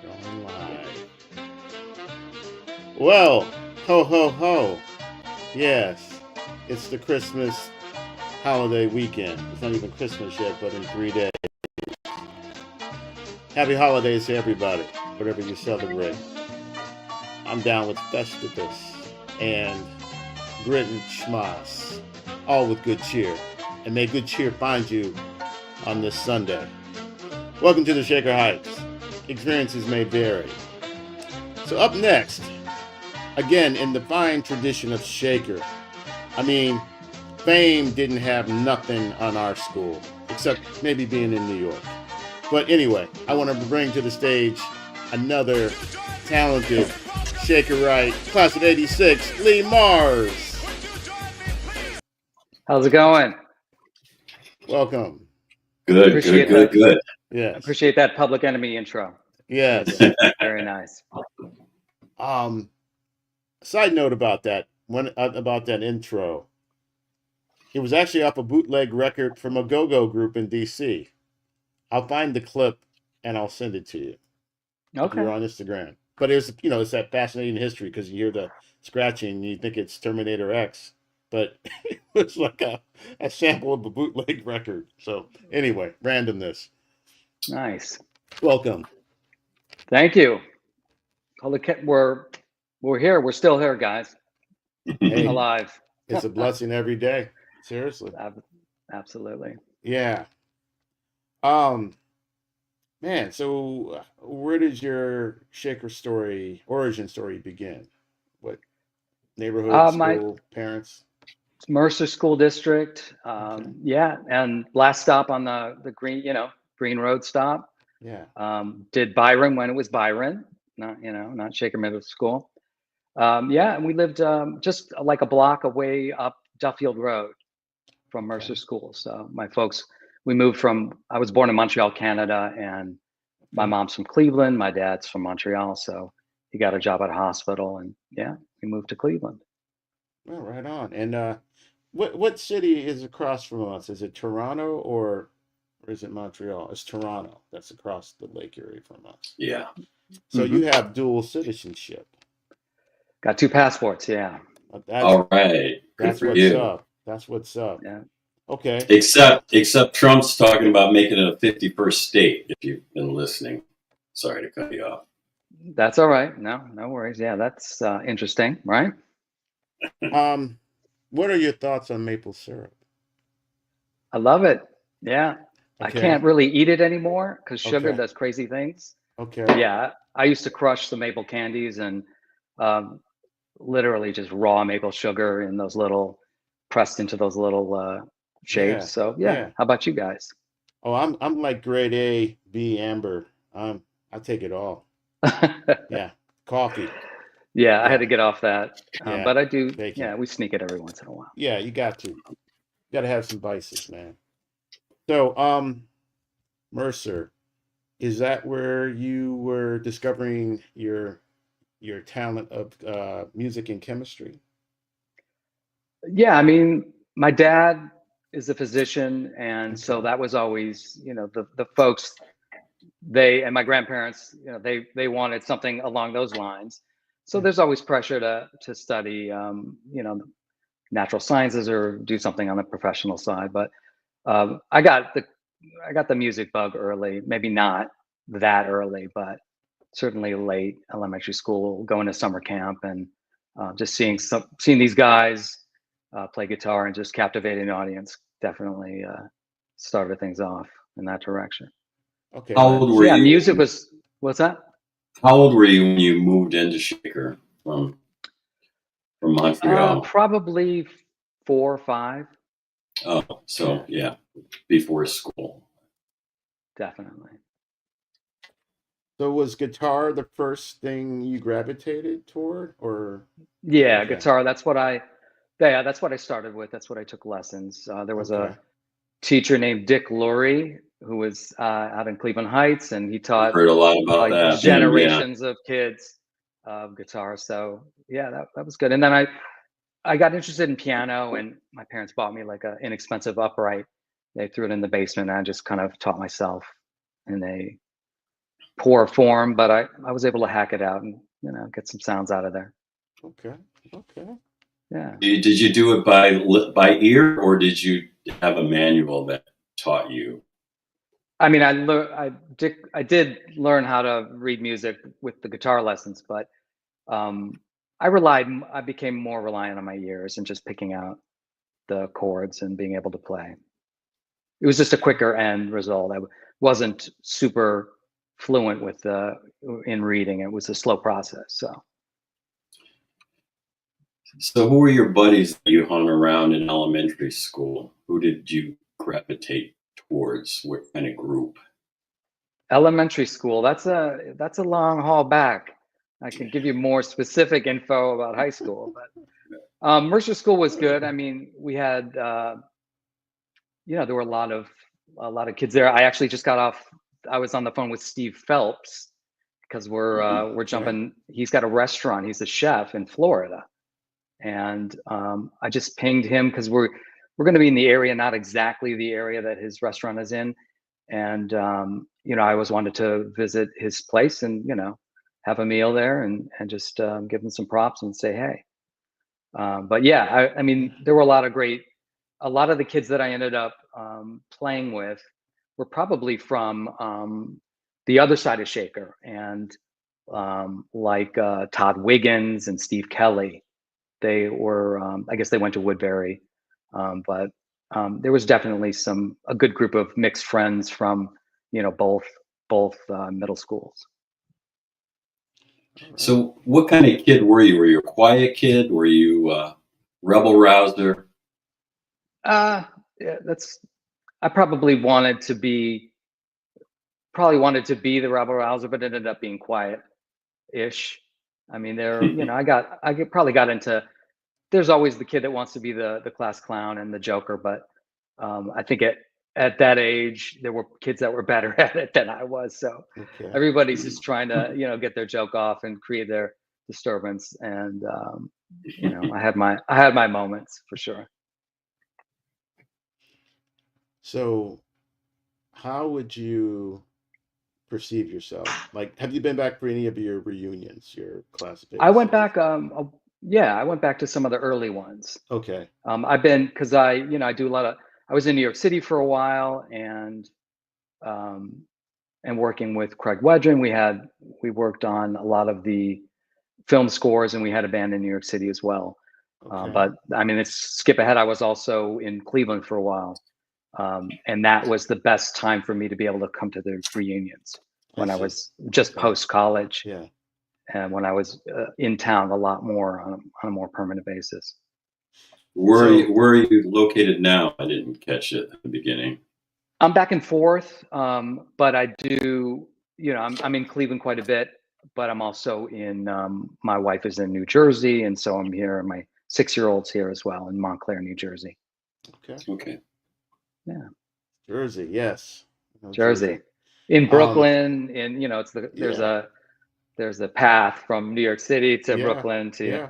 Going live. Well, ho ho ho. Yes, it's the Christmas holiday weekend. It's not even Christmas yet, but in 3 days. Happy holidays to everybody, whatever you celebrate. I'm down with Festivus and Grit and Schmoss, all with good cheer. And may good cheer find you on this Sunday. Welcome to the Shaker Heights. Experiences may vary. So up next, again, in the fine tradition of Shaker, I mean, fame didn't have nothing on our school, except maybe being in New York. But anyway, I want to bring to the stage another talented Shakerite, class of 86, Lee Mars. How's it going? Welcome. Good. Yes. Appreciate that Public Enemy intro. Yes. Very nice. Side note about that, about that intro. It was actually off a bootleg record from a go-go group in DC. I'll find the clip and I'll send it to you. If you're on Instagram. But it's that fascinating history because you hear the scratching and you think it's Terminator X, but it was like a sample of a bootleg record. So anyway, randomness. Nice. Welcome. Thank you. We're here. We're still here, guys. Hey, alive. It's a blessing every day. Seriously. Absolutely. Yeah. Man, so where does your Shaker origin story begin? What neighborhood, school, parents? Mercer School District. Okay. Yeah, and last stop on the Green Road stop. Yeah. Did Byron when it was Byron, not Shaker Middle School. Yeah, and we lived just like a block away up Duffield Road from Mercer School. So my folks, I was born in Montreal, Canada, and my mom's from Cleveland. My dad's from Montreal. So he got a job at a hospital and yeah, we moved to Cleveland. Well, right on. And what city is across from us? Is it Toronto or is it Montreal? It's Toronto. That's across the lake area from us. Yeah. So you have dual citizenship. Got 2 passports, yeah. All right. That's what's up. That's what's up. Yeah. Okay. Except Trump's talking about making it a 51st state, if you've been listening. Sorry to cut you off. That's all right. No worries. Yeah, that's interesting, right? What are your thoughts on maple syrup? I love it. Yeah. Okay. I can't really eat it anymore because sugar does crazy things. Okay. Yeah. I used to crush the maple candies and literally just raw maple sugar in pressed into those little shapes. Yeah. So yeah. How about you guys? Oh, I'm like grade A, B, amber. I take it all. Yeah. Coffee. Yeah, I had to get off that. But I do. Yeah, we sneak it every once in a while. Yeah, you got to. You got to have some vices, man. So, Mercer, is that where you were discovering your talent of music and chemistry? Yeah, I mean, my dad is a physician, and so that was always, the folks. And my grandparents, they wanted something along those lines. So there's always pressure to study, natural sciences or do something on the professional side. But I got the music bug early, maybe not that early, but certainly late elementary school, going to summer camp and just seeing these guys play guitar and just captivating the audience definitely started things off in that direction. Okay. How old were you? Yeah, music was. What's that? How old were you when you moved into Shaker from Montreal? Probably 4 or 5. Oh, so yeah, before school. Definitely. So was guitar the first thing you gravitated toward, or? Yeah, guitar. That's what I started with. That's what I took lessons. There was a teacher named Dick Lurie who was out in Cleveland Heights, and he taught. I've heard a lot about that. Generations of kids of guitar. So yeah, that was good. And then I got interested in piano, and my parents bought me like an inexpensive upright. They threw it in the basement, and I just kind of taught myself in a poor form, but I was able to hack it out and get some sounds out of there. Okay. Okay. Yeah. Did you do it by ear, or did you have a manual that taught you? I mean, I did learn how to read music with the guitar lessons, but I became more reliant on my ears and just picking out the chords and being able to play. It was just a quicker end result. I wasn't super fluent in reading. It was a slow process. So who were your buddies that you hung around in elementary school? Who did you gravitate towards? What kind of group? Elementary school, that's a long haul back. I can give you more specific info about high school, but Mercer School was good. I mean, we had there were a lot of kids there. I actually just got off. I was on the phone with Steve Phelps because we're jumping. He's got a restaurant. He's a chef in Florida, and I just pinged him because we're going to be in the area, not exactly the area that his restaurant is in, and I always wanted to visit his place and have a meal there and just give him some props and say hey. But yeah, I mean, there were a lot of the kids that I ended up playing with were probably from the other side of Shaker, and like Todd Wiggins and Steve Kelly. They were, I guess they went to Woodbury, but there was definitely a good group of mixed friends from both middle schools. So what kind of kid were you? Were you a quiet kid? Were you a rebel rouser? Yeah, I probably wanted to be the rebel rouser, but ended up being quiet-ish. I mean, probably got into. There's always the kid that wants to be the class clown and the joker, but I think at that age there were kids that were better at it than I was. So everybody's just trying to get their joke off and create their disturbance, and I had my moments for sure. So, how would you perceive yourself? Like, have you been back for any of your reunions, your class of 86? I went back. I went back to some of the early ones. Okay. I've been because I do a lot of. I was in New York City for a while and working with Craig Wedren. We worked on a lot of the film scores, and we had a band in New York City as well. Okay. But I mean, it's skip ahead. I was also in Cleveland for a while, and that was the best time for me to be able to come to the reunions when I was just post college. Yeah. And when I was in town a lot more on a more permanent basis. Where are you located now? I didn't catch it at the beginning. I'm back and forth, but I do. I'm in Cleveland quite a bit, but I'm also in. My wife is in New Jersey, and so I'm here. And my 6-year-old's here as well in Montclair, New Jersey. Okay. Yeah. Jersey, yes. Jersey. In Brooklyn, there's a path from New York City to Brooklyn to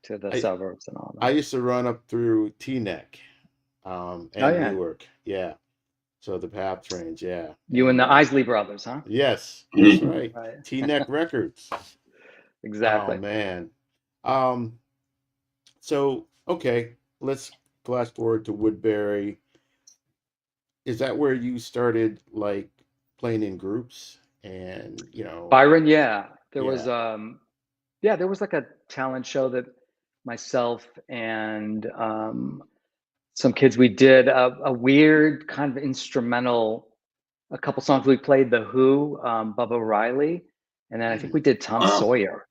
the suburbs and all that. I used to run up through Teaneck and Newark. Yeah. So the path trains, yeah. You and the Isley Brothers, huh? Yes, that's right. Teaneck Records. Exactly. Oh man. So okay, let's flash forward to Woodbury. Is that where you started like playing in groups and Byron? Yeah. There was there was like a talent show that myself and some kids, we did a weird kind of instrumental, a couple songs. We played The Who, Bubba Riley, and then I think we did Tom Sawyer.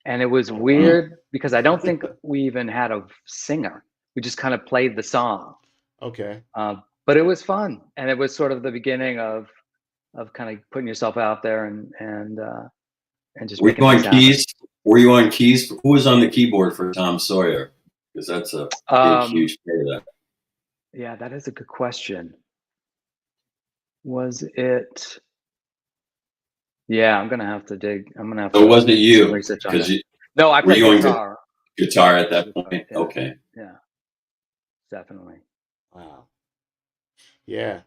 And it was weird because I don't think we even had a singer. We just kind of played the song. Okay. But it was fun, and it was sort of the beginning of kind of putting yourself out there and just. Were you on keys? Were you on keys? Who was on the keyboard for Tom Sawyer? Because that's a big, huge part of that. Yeah, that is a good question. Was it? Yeah, I'm gonna have to dig. I'm gonna have to. So wasn't it you? Research on that. No, I played guitar. Guitar at that point. Yeah. Okay. Yeah, definitely. Wow. Yeah,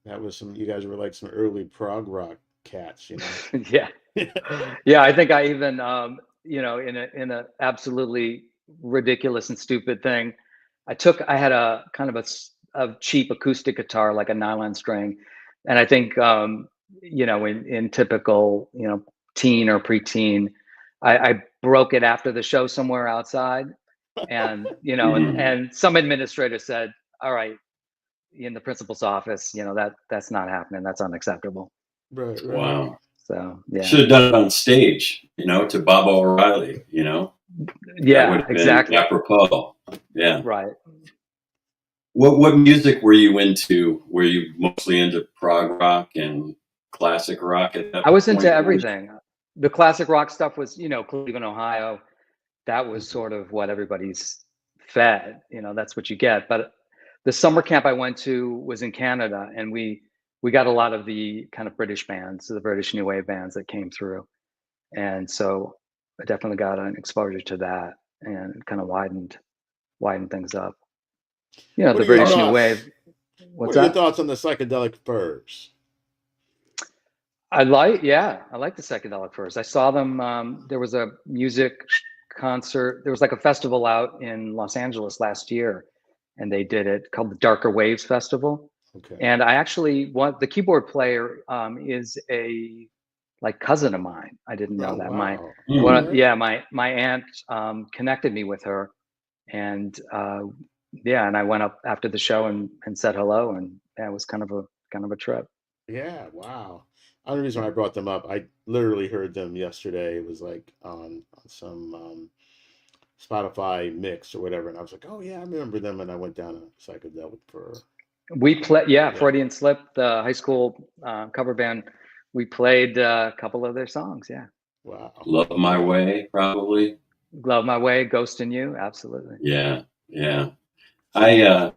that was you guys were like some early prog rock cats, Yeah. Yeah, I think I even in a absolutely ridiculous and stupid thing, I had a kind of a cheap acoustic guitar, like a nylon string, and I think in typical teen or preteen, I broke it after the show somewhere outside, and and some administrator said, "All right," in the principal's office, that's not happening. That's unacceptable. Right, right. Wow. So yeah. Should have done it on stage, to Bob O'Reilly, That would Yeah, have been exactly. apropos. Yeah. Right. What music were you into? Were you mostly into prog rock and classic rock at that I was into point? everything. The classic rock stuff was, Cleveland, Ohio. That was Mhm. sort of what everybody's fed. That's what you get. But the summer camp I went to was in Canada, and we got a lot of the kind of British bands, the British new wave bands that came through, and so I definitely got an exposure to that, and it kind of widened things up. What The are your British new thoughts? wave. What What's are your that? thoughts on the psychedelic furs? I like the psychedelic furs. I saw them. There was a music concert. There was like a festival out in Los Angeles last year, and they did it called the Darker Waves Festival. Okay. And I actually want the keyboard player is a like cousin of mine. I didn't know Oh that. wow. All Mm. right. My aunt connected me with her, and yeah, and I went up after the show and said hello, and yeah, it was kind of a trip. Yeah, wow. Only reason why I brought them up, I literally heard them yesterday. It was like on some Spotify mix or whatever, and I was like, oh yeah, I remember them, and I went down a psychedelic fur. We play, yeah, Yeah. Freudian Slip, the high school cover band. We played a couple of their songs. Yeah, Wow. Love My Way, probably. "Love My Way," "Ghost in You," absolutely. Yeah, yeah. So I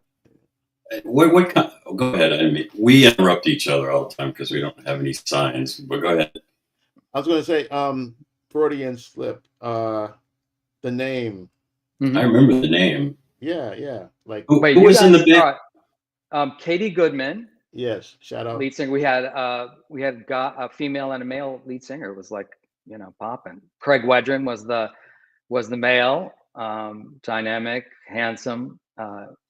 what kind? Go ahead. I mean, we interrupt each other all the time because we don't have any signs. But go ahead. I was going to say, Freudian slip. The name. I Hmm. remember the name. Yeah, yeah. Like Wait, Who you was in the guys, all band? right? Katie Goodman, yes. Shout out. lead singer. We had got a female and a male lead singer. It was like popping. Craig Wedren was the male, dynamic, handsome,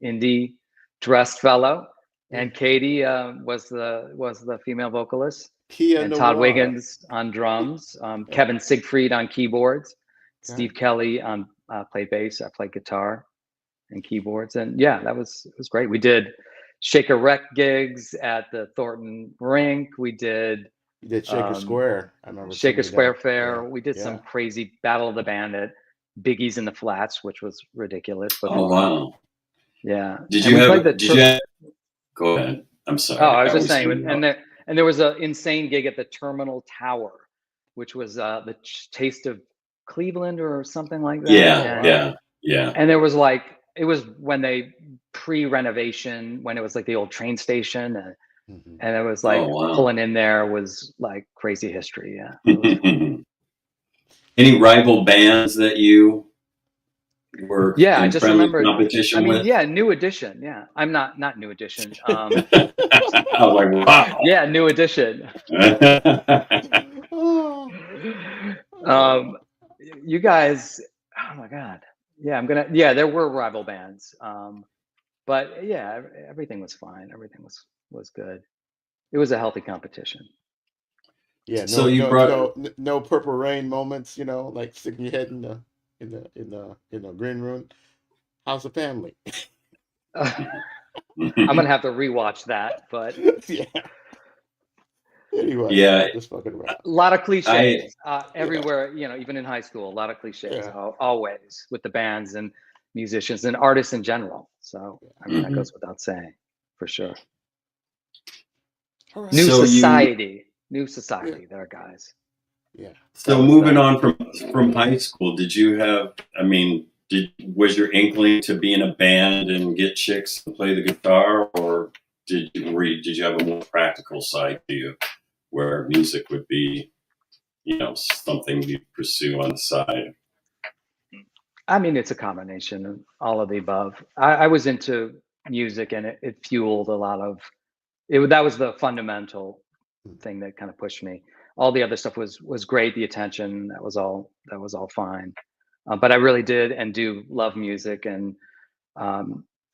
indie dressed fellow, Yeah. and Katie was the female vocalist, Kia and Todd Noir. Wiggins on drums, Yeah. Kevin Siegfried on keyboards, Okay. Steve Kelly on played bass, I played guitar and keyboards, and yeah, it was great. We did Shaker Rec gigs at the Thornton Rink. We did You did Shaker um, Square. I remember seeing Shaker you there. Square Yeah. Fair. We did some Yeah. crazy Battle of the Band at Biggie's in the Flats, which was ridiculous but Oh fun. wow! Yeah, Did and you we played have? the. Did you have? Go ahead. I'm Oh, sorry. I I was just always saying, cut you and there was an insane gig at the Terminal Tower, which was the Taste of Cleveland or something like that, Yeah, Oh and wow. yeah, yeah. there was like it was when they pre-renovation when it was like the old train station, Hmm. and it was Oh like wow. pulling in there was like crazy history. Yeah, it was fun. Any rival bands that you were Yeah, I in just friendly remembered. I competition mean, with? yeah, New Edition. Yeah, I'm not New Edition. I was like, wow. Yeah, New Edition. Oh, oh. um, you guys. Oh my God. Yeah, I'm gonna. Yeah, there were rival bands. But yeah, everything was fine. Everything was good. It was a healthy competition. Yeah. So No, you no, brought. no, no Purple Rain moments. Like sticking your head in the green room. How's the family? I'm gonna have to rewatch that, but Yeah. Anyway, Yeah, just fucking a around. lot of I. cliches Yeah. everywhere. Even in high school, a lot of cliches Yeah. always with the bands and musicians and artists in general. So I mean, that Mhm. goes without saying, for sure. All right. New So you. society, new Yeah. society. There, guys. Yeah. That So was moving that. on from high school, did you have? I mean, was your inkling to be in a band and get chicks to play the guitar, or did you have a more practical side to you, where music would be, something you pursue on the side? I mean, it's a combination of all of the above. I was into music, and it fueled a lot of it. That was the fundamental thing that kind of pushed me. All the other stuff was great. The attention, that was all fine. But I really did and do love music, and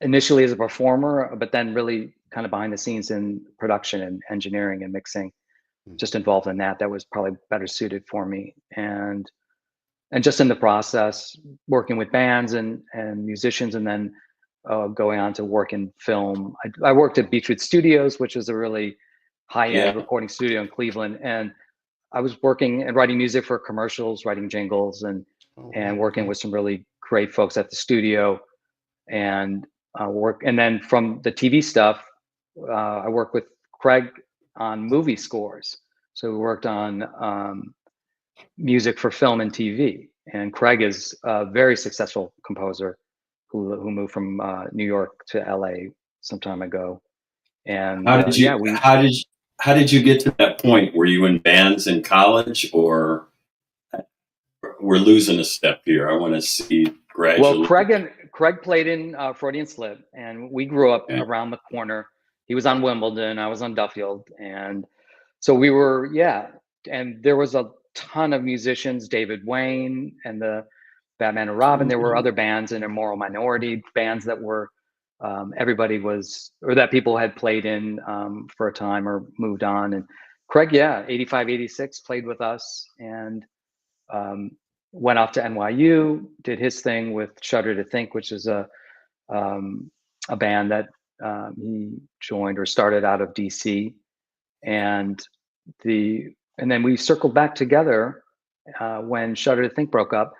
initially as a performer, but then really kind of behind the scenes in production and engineering and mixing, just involved in that. That was probably better suited for me. And just in the process, working with bands and musicians, and then going on to work in film. I worked at Beechwood Studios, which is a really high-end Yeah. recording studio in Cleveland, and I was working and writing music for commercials, writing jingles, and working with some really great folks at the studio, and and then from the TV stuff, I worked with Craig on movie scores. So we worked on music for film and TV. And Craig is a very successful composer who moved from New York to LA some time ago. And How did you how did you get to that point? Were you in bands in college, or we're losing a step here? I want to see gradually. Well, Craig played in Freudian Slip, and we grew up around the corner. He was on Wimbledon, I was on Duffield, and so we were, and there was a ton of musicians, David Wayne and the Batman and Robin. There were other bands and Immoral Minority bands that were, everybody was, or that people had played in for a time or moved on. And Craig, 85, 86 played with us, and went off to NYU, did his thing with Shudder to Think, which is a band that he joined or started out of DC. And then we circled back together when Shudder to Think broke up.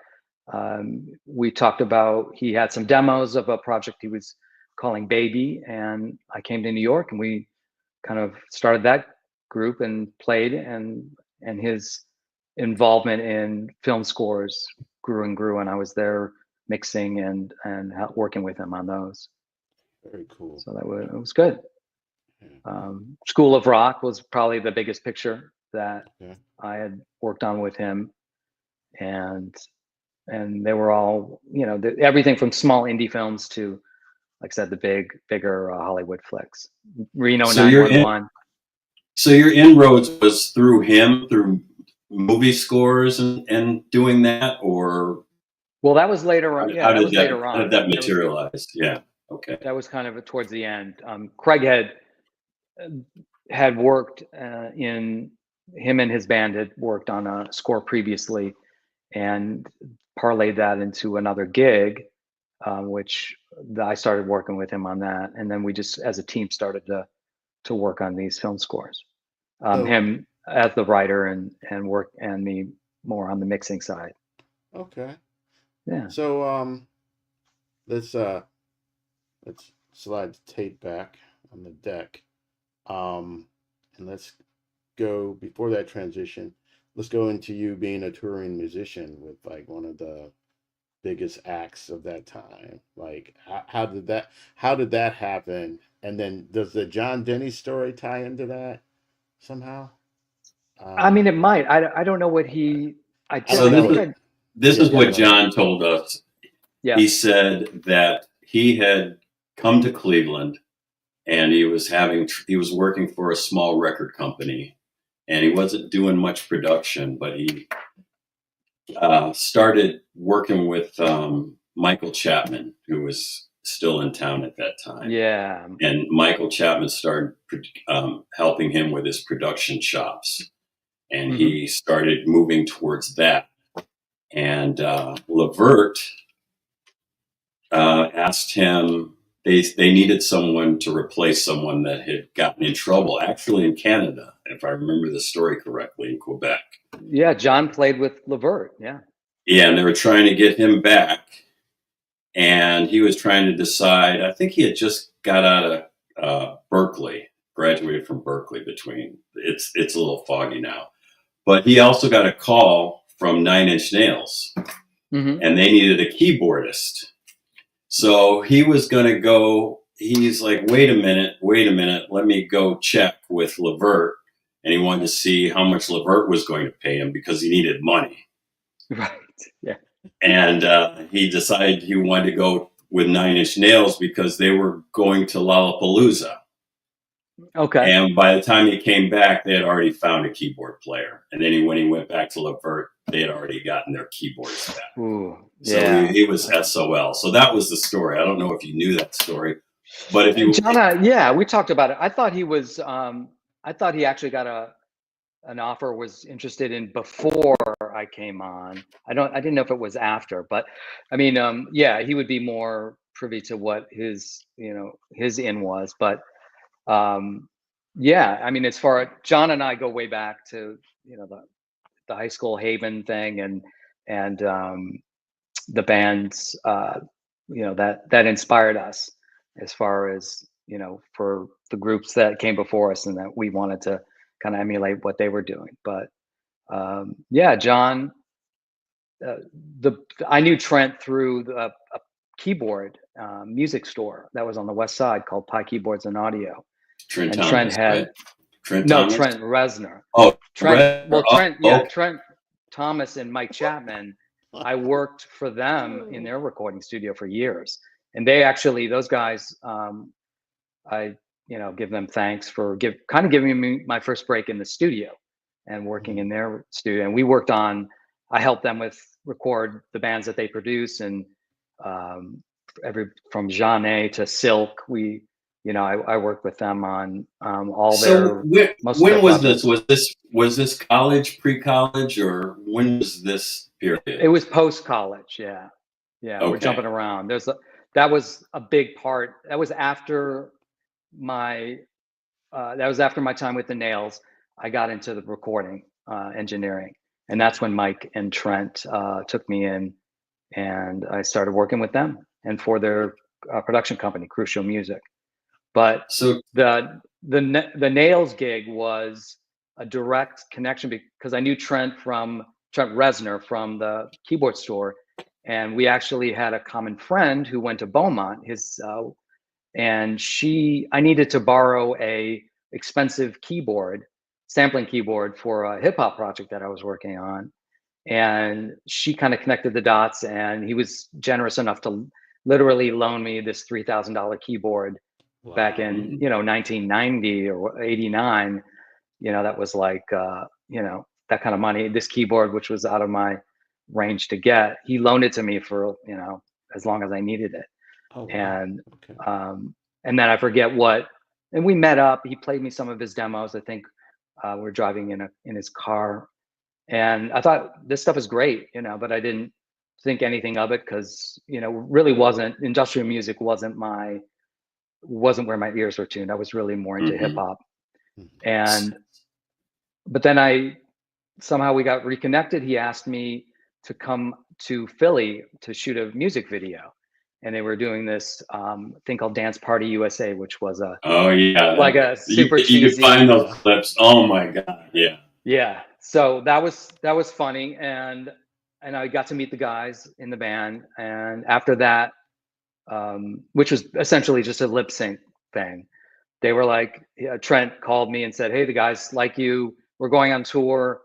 We talked about, he had some demos of a project he was calling Baby, and I came to New York, and we kind of started that group and played, and his involvement in film scores grew and grew, and I was there mixing and working with him on those. Very cool. So it was good. School of Rock was probably the biggest picture that I had worked on with him, and they were all, everything from small indie films to, like I said, the bigger Hollywood flicks. Reno 911. So your inroads was through him, through movie scores and doing that, or? Well, that was later on. How did that materialize? Okay. That was kind of towards the end. Craig had worked him and his band had worked on a score previously, and parlayed that into another gig, which I started working with him on that, and then we just, as a team, started to work on these film scores. Him as the writer and work, and me more on the mixing side. Okay. Yeah. So let's slide the tape back on the deck. And let's go, before that transition, let's go into you being a touring musician with like one of the biggest acts of that time. Like how did that happen? And then does the John Denny story tie into that somehow? I mean, it might. I don't know what he. This is what John told us. Yeah. He said that he had come to Cleveland, and he was working for a small record company, and he wasn't doing much production, but he started working with Michael Chapman, who was still in town at that time. Yeah. And Michael Chapman started helping him with his production chops, and he started moving towards that. And Levert asked him, they needed someone to replace someone that had gotten in trouble, actually in Canada, if I remember the story correctly, in Quebec. Yeah, John played with Levert, yeah. Yeah, and they were trying to get him back. And he was trying to decide, I think he had just got out of Berkeley, graduated from Berkeley it's a little foggy now. But he also got a call from 9 Inch Nails, and they needed a keyboardist. So he was going to go, he's like, wait a minute, let me go check with Levert. And he wanted to see how much Levert was going to pay him because he needed money. Right, yeah. And he decided he wanted to go with 9 Inch Nails because they were going to Lollapalooza. Okay. And by the time he came back, they had already found a keyboard player. And then when he went back to Levert, they had already gotten their keyboards back. Ooh, So yeah. he was SOL. So that was the story. I don't know if you knew that story, but if you, John, yeah, we talked about it. I thought he was. I thought he actually got an offer, was interested in before I came on. I didn't know if it was after, but I mean, yeah, he would be more privy to what his his in was. But yeah, I mean, as far as John and I go way back to the high school Haven thing, and the bands that inspired us, as far as for the groups that came before us, and that we wanted to kind of emulate what they were doing. But yeah, John, uh, the I knew Trent through a keyboard music store that was on the west side called Pie Keyboards and Audio. Trent And Trent Thomas, had right? Trent no Thomas. Trent Reznor. Oh, Trent, well, oh, Trent, yeah, oh, Trent Thomas and Mike Chapman. I worked for them in their recording studio for years, and they actually, those guys, I give them thanks for giving me my first break in the studio and working in their studio. And we worked on, I helped them with record the bands that they produce, and um, from Jeanne to Silk. I worked with them on all so their most of their when was this? projects. Was this college, pre-college, or when was this It period? was post college, yeah. Yeah, we're Okay. jumping around. That was a big part. That was after my time with the Nails. I got into the recording engineering, and that's when Mike and Trent took me in, and I started working with them and for their production company, Crucial Music. But So the Nails gig was a direct connection, because I knew Trent Reznor from the keyboard store, and we actually had a common friend who went to Beaumont. And I needed to borrow a expensive sampling keyboard for a hip hop project that I was working on. And she kind of connected the dots, and he was generous enough to literally loan me this $3,000 keyboard back Wow. in 1990 or 89. That was like that kind of money. This keyboard, which was out of my range to get, he loaned it to me for as long as I needed it. Oh, wow. And Okay. and then I forget what, and we met up. He played me some of his demos. I think we're driving in his car, and I thought this stuff is great, but I didn't think anything of it, because really wasn't industrial music, wasn't where my ears were tuned. I was really more into hip mhm. hop. Mhm. And but then somehow we got reconnected. He asked me to come to Philly to shoot a music video, and they were doing this thing called Dance Party USA, which was Oh yeah, like a super you could find cheesy. those clips. Oh my god, yeah. Yeah, so that was funny, and I got to meet the guys in the band. And after that, which was essentially just a lip sync thing, they were like, yeah, Trent called me and said, "Hey, the guys like you. We're going on tour.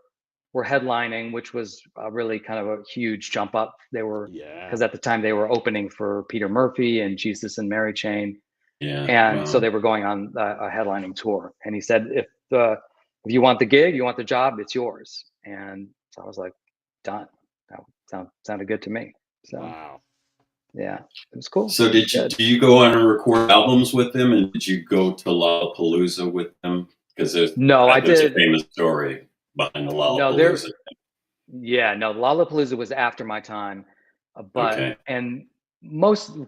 We're headlining," which was really kind of a huge jump up. Yeah. Because at the time they were opening for Peter Murphy and Jesus and Mary Chain, Yeah. and so Wow. they were going on a headlining tour. And he said, if you want the gig, you want the job, it's yours. And so I was like, done. That sounded good to me. So Wow. yeah, it was cool. So It was good. did you go on and record albums with them, and did you go to Lollapalooza with them? Because No, I there's a did. famous story behind the No, Lollapalooza. yeah, no, Lollapalooza was after my time, Okay. and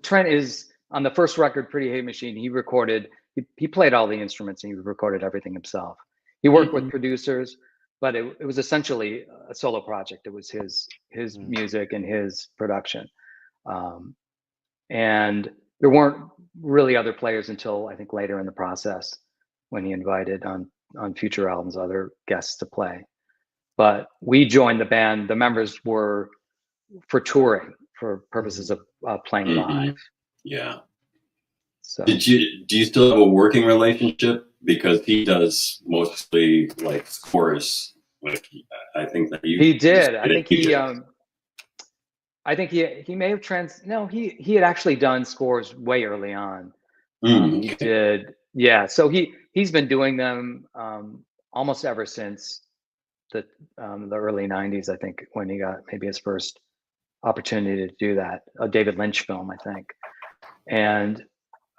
Trent is on the first record, Pretty Hate Machine. He played all the instruments, and he recorded everything himself. He worked with Hmm. producers, but it was essentially a solo project. It was his Mm. music and his production, um, and there weren't really other players until I think later in the process, when he invited on future albums other guests to play. But we joined the band. The members were for touring, for purposes Mhm. of playing Hmm. live. Yeah. So Do you still have a working relationship? Because he does mostly like scores. Like I think that he you did. said I think he may have no, he had actually done scores way early on. He Okay. did, yeah. So he's been doing them almost ever since the early '90s, I think, when he got maybe his first opportunity to do that, a David Lynch film, I think. And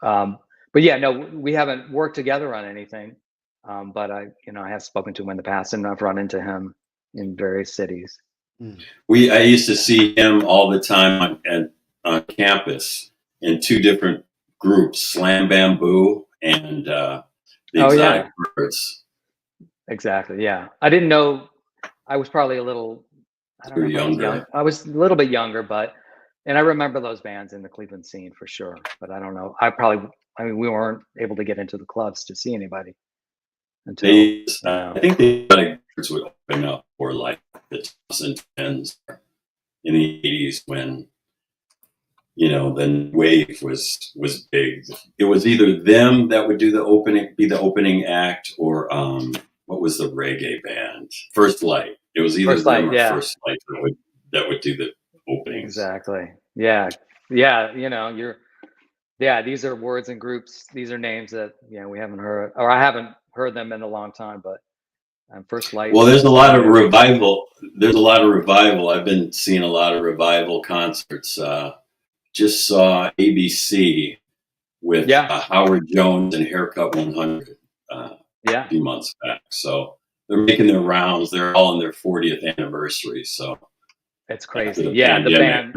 but yeah, no, we haven't worked together on anything. But I have spoken to him in the past, and I've run into him in various cities. I used to see him all the time on campus in two different groups, Slam Bamboo and the Exotic Birds. Exactly. Yeah, I didn't know. I was probably a little. I don't know. If I was young. I was a little bit younger, and I remember those bands in the Cleveland scene for sure. But I don't know. I mean, we weren't able to get into the clubs to see anybody until. I think the Exotic Birds would open up for like the 2010s in the 80s when the wave was big. It was either them that would be the opening act, or what was the reggae band? First Light. It was either them or First Light that would do the openings. Exactly. Yeah. These are words and groups. These are names that we haven't heard, or I haven't heard them in a long time. But First Light. Well, there's a lot of revival. I've been seeing a lot of revival concerts. Just saw ABC with Howard Jones and Haircut 100 a few months back. So they're making their rounds. They're all in their 40th anniversary. So it's crazy. The band,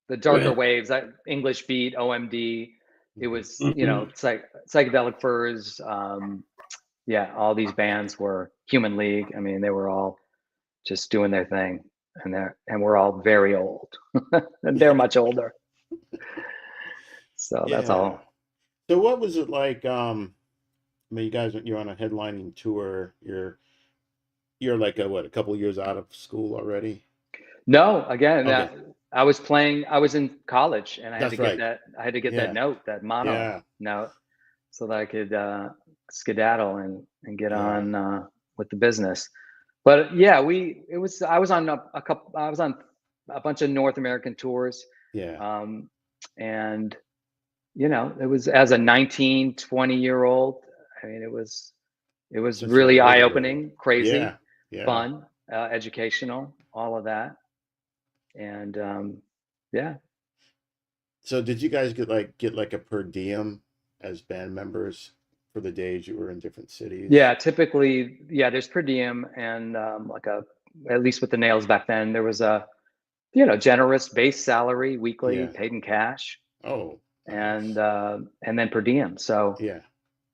the Darker Waves, English Beat, OMD. It was, it's like Psychedelic Furs. All these bands were Human League. I mean, they were all just doing their thing. And we're all very old, and they're much older. So that's all. So what was it like? I mean, you're on a headlining tour. You're like a couple of years out of school already? No, again, I was in college, and I had to get that. I had to get that note, that mono note, so that I could skedaddle and get on with the business. But I was on a bunch of North American tours. And it was, as a 19, 20-year-old, I mean, it was really eye-opening, crazy, fun, educational, all of that. And So did you guys get like a per diem as band members for the days you were in different cities? Yeah, typically, there's per diem, and at least with the Nails back then, there was a generous base salary weekly, paid in cash. Oh, nice. And then per diem. So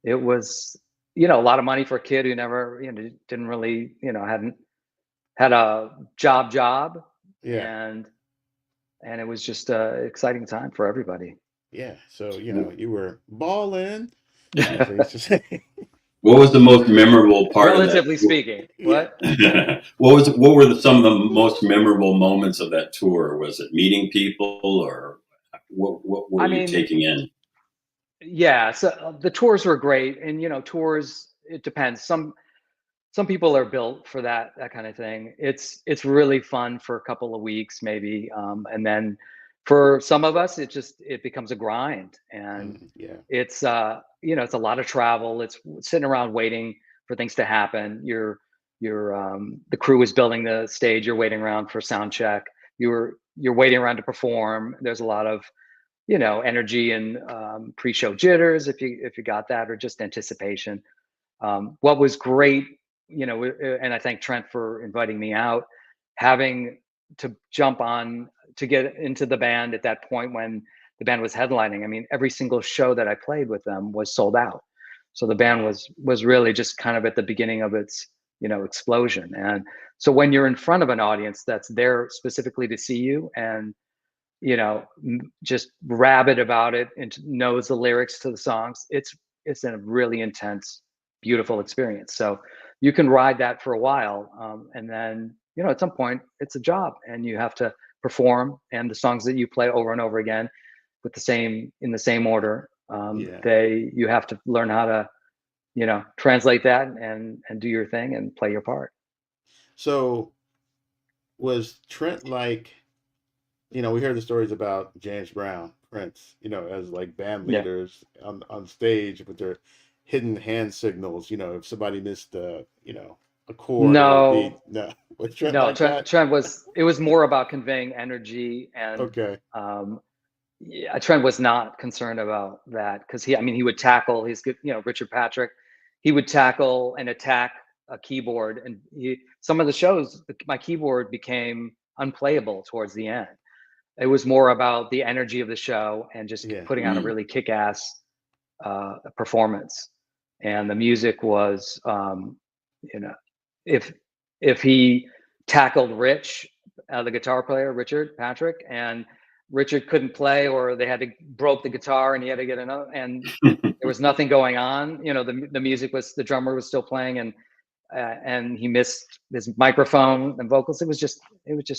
it was a lot of money for a kid who never didn't really hadn't had a job. And it was just an exciting time for everybody. So you were balling. What was the most memorable part? Relatively speaking, what? What were some of the most memorable moments of that tour? Was it meeting people, or what were you taking in? Yeah, so the tours were great, and tours, it depends. Some people are built for that kind of thing. It's really fun for a couple of weeks, maybe, and then for some of us, it becomes a grind, and it's it's a lot of travel. It's sitting around waiting for things to happen. The crew is building the stage. You're waiting around for sound check. You're waiting around to perform. There's a lot of energy and pre-show jitters, if you got that, or just anticipation. What was great, and I thank Trent for inviting me out, having to jump on to get into the band at that point when the band was headlining. I mean, every single show that I played with them was sold out. So the band was really just kind of at the beginning of its, explosion. And so when you're in front of an audience that's there specifically to see you, and, just rabid about it and knows the lyrics to the songs, it's a really intense, beautiful experience. So you can ride that for a while. And then, at some point it's a job, and you have to perform, and the songs that you play over and over again in the same order, you have to learn how to translate that and do your thing and play your part. So was Trent like, we hear the stories about James Brown, Prince, as like band leaders on stage with their, hidden hand signals? You know, if somebody missed a chord or a beat. No, No, was Trent no. like that? Trent was. It was more about conveying energy, and Okay. um, yeah, Trent was not concerned about that because I mean, he would tackle. He's good. Richard Patrick. He would tackle and attack a keyboard, and some of the shows, my keyboard became unplayable towards the end. It was more about the energy of the show and just Yeah. putting on a really kick-ass performance. And the music was, you know, if if he tackled Rich, the guitar player, Richard Patrick, and Richard couldn't play, or they had to broke the guitar and he had to get another, and there was nothing going on. The music was, the drummer was still playing, and he missed his microphone and vocals. It was just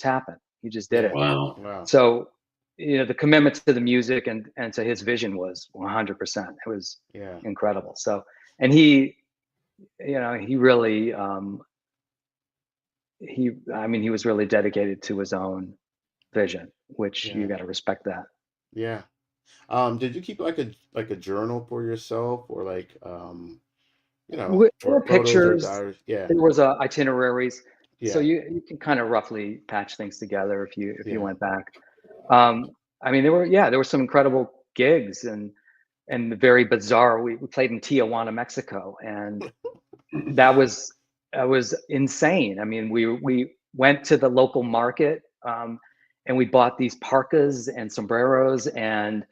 happened. He just did Yeah. it. Wow. Wow. So, the commitment to the music and to his vision was 100%. It was Yeah. incredible. So, and he really, he was really dedicated to his own vision, which you Yeah. got to respect that. Yeah. Did you keep like a journal for yourself, or like There or were photos or pictures. diaries? Yeah. There was itineraries, so Yeah. you can kind of roughly patch things together if you Yeah. went back. There were some incredible gigs and very bizarre. We played in Tijuana, Mexico, and that was insane. I mean, we went to the local market, and we bought these parkas and sombreros, and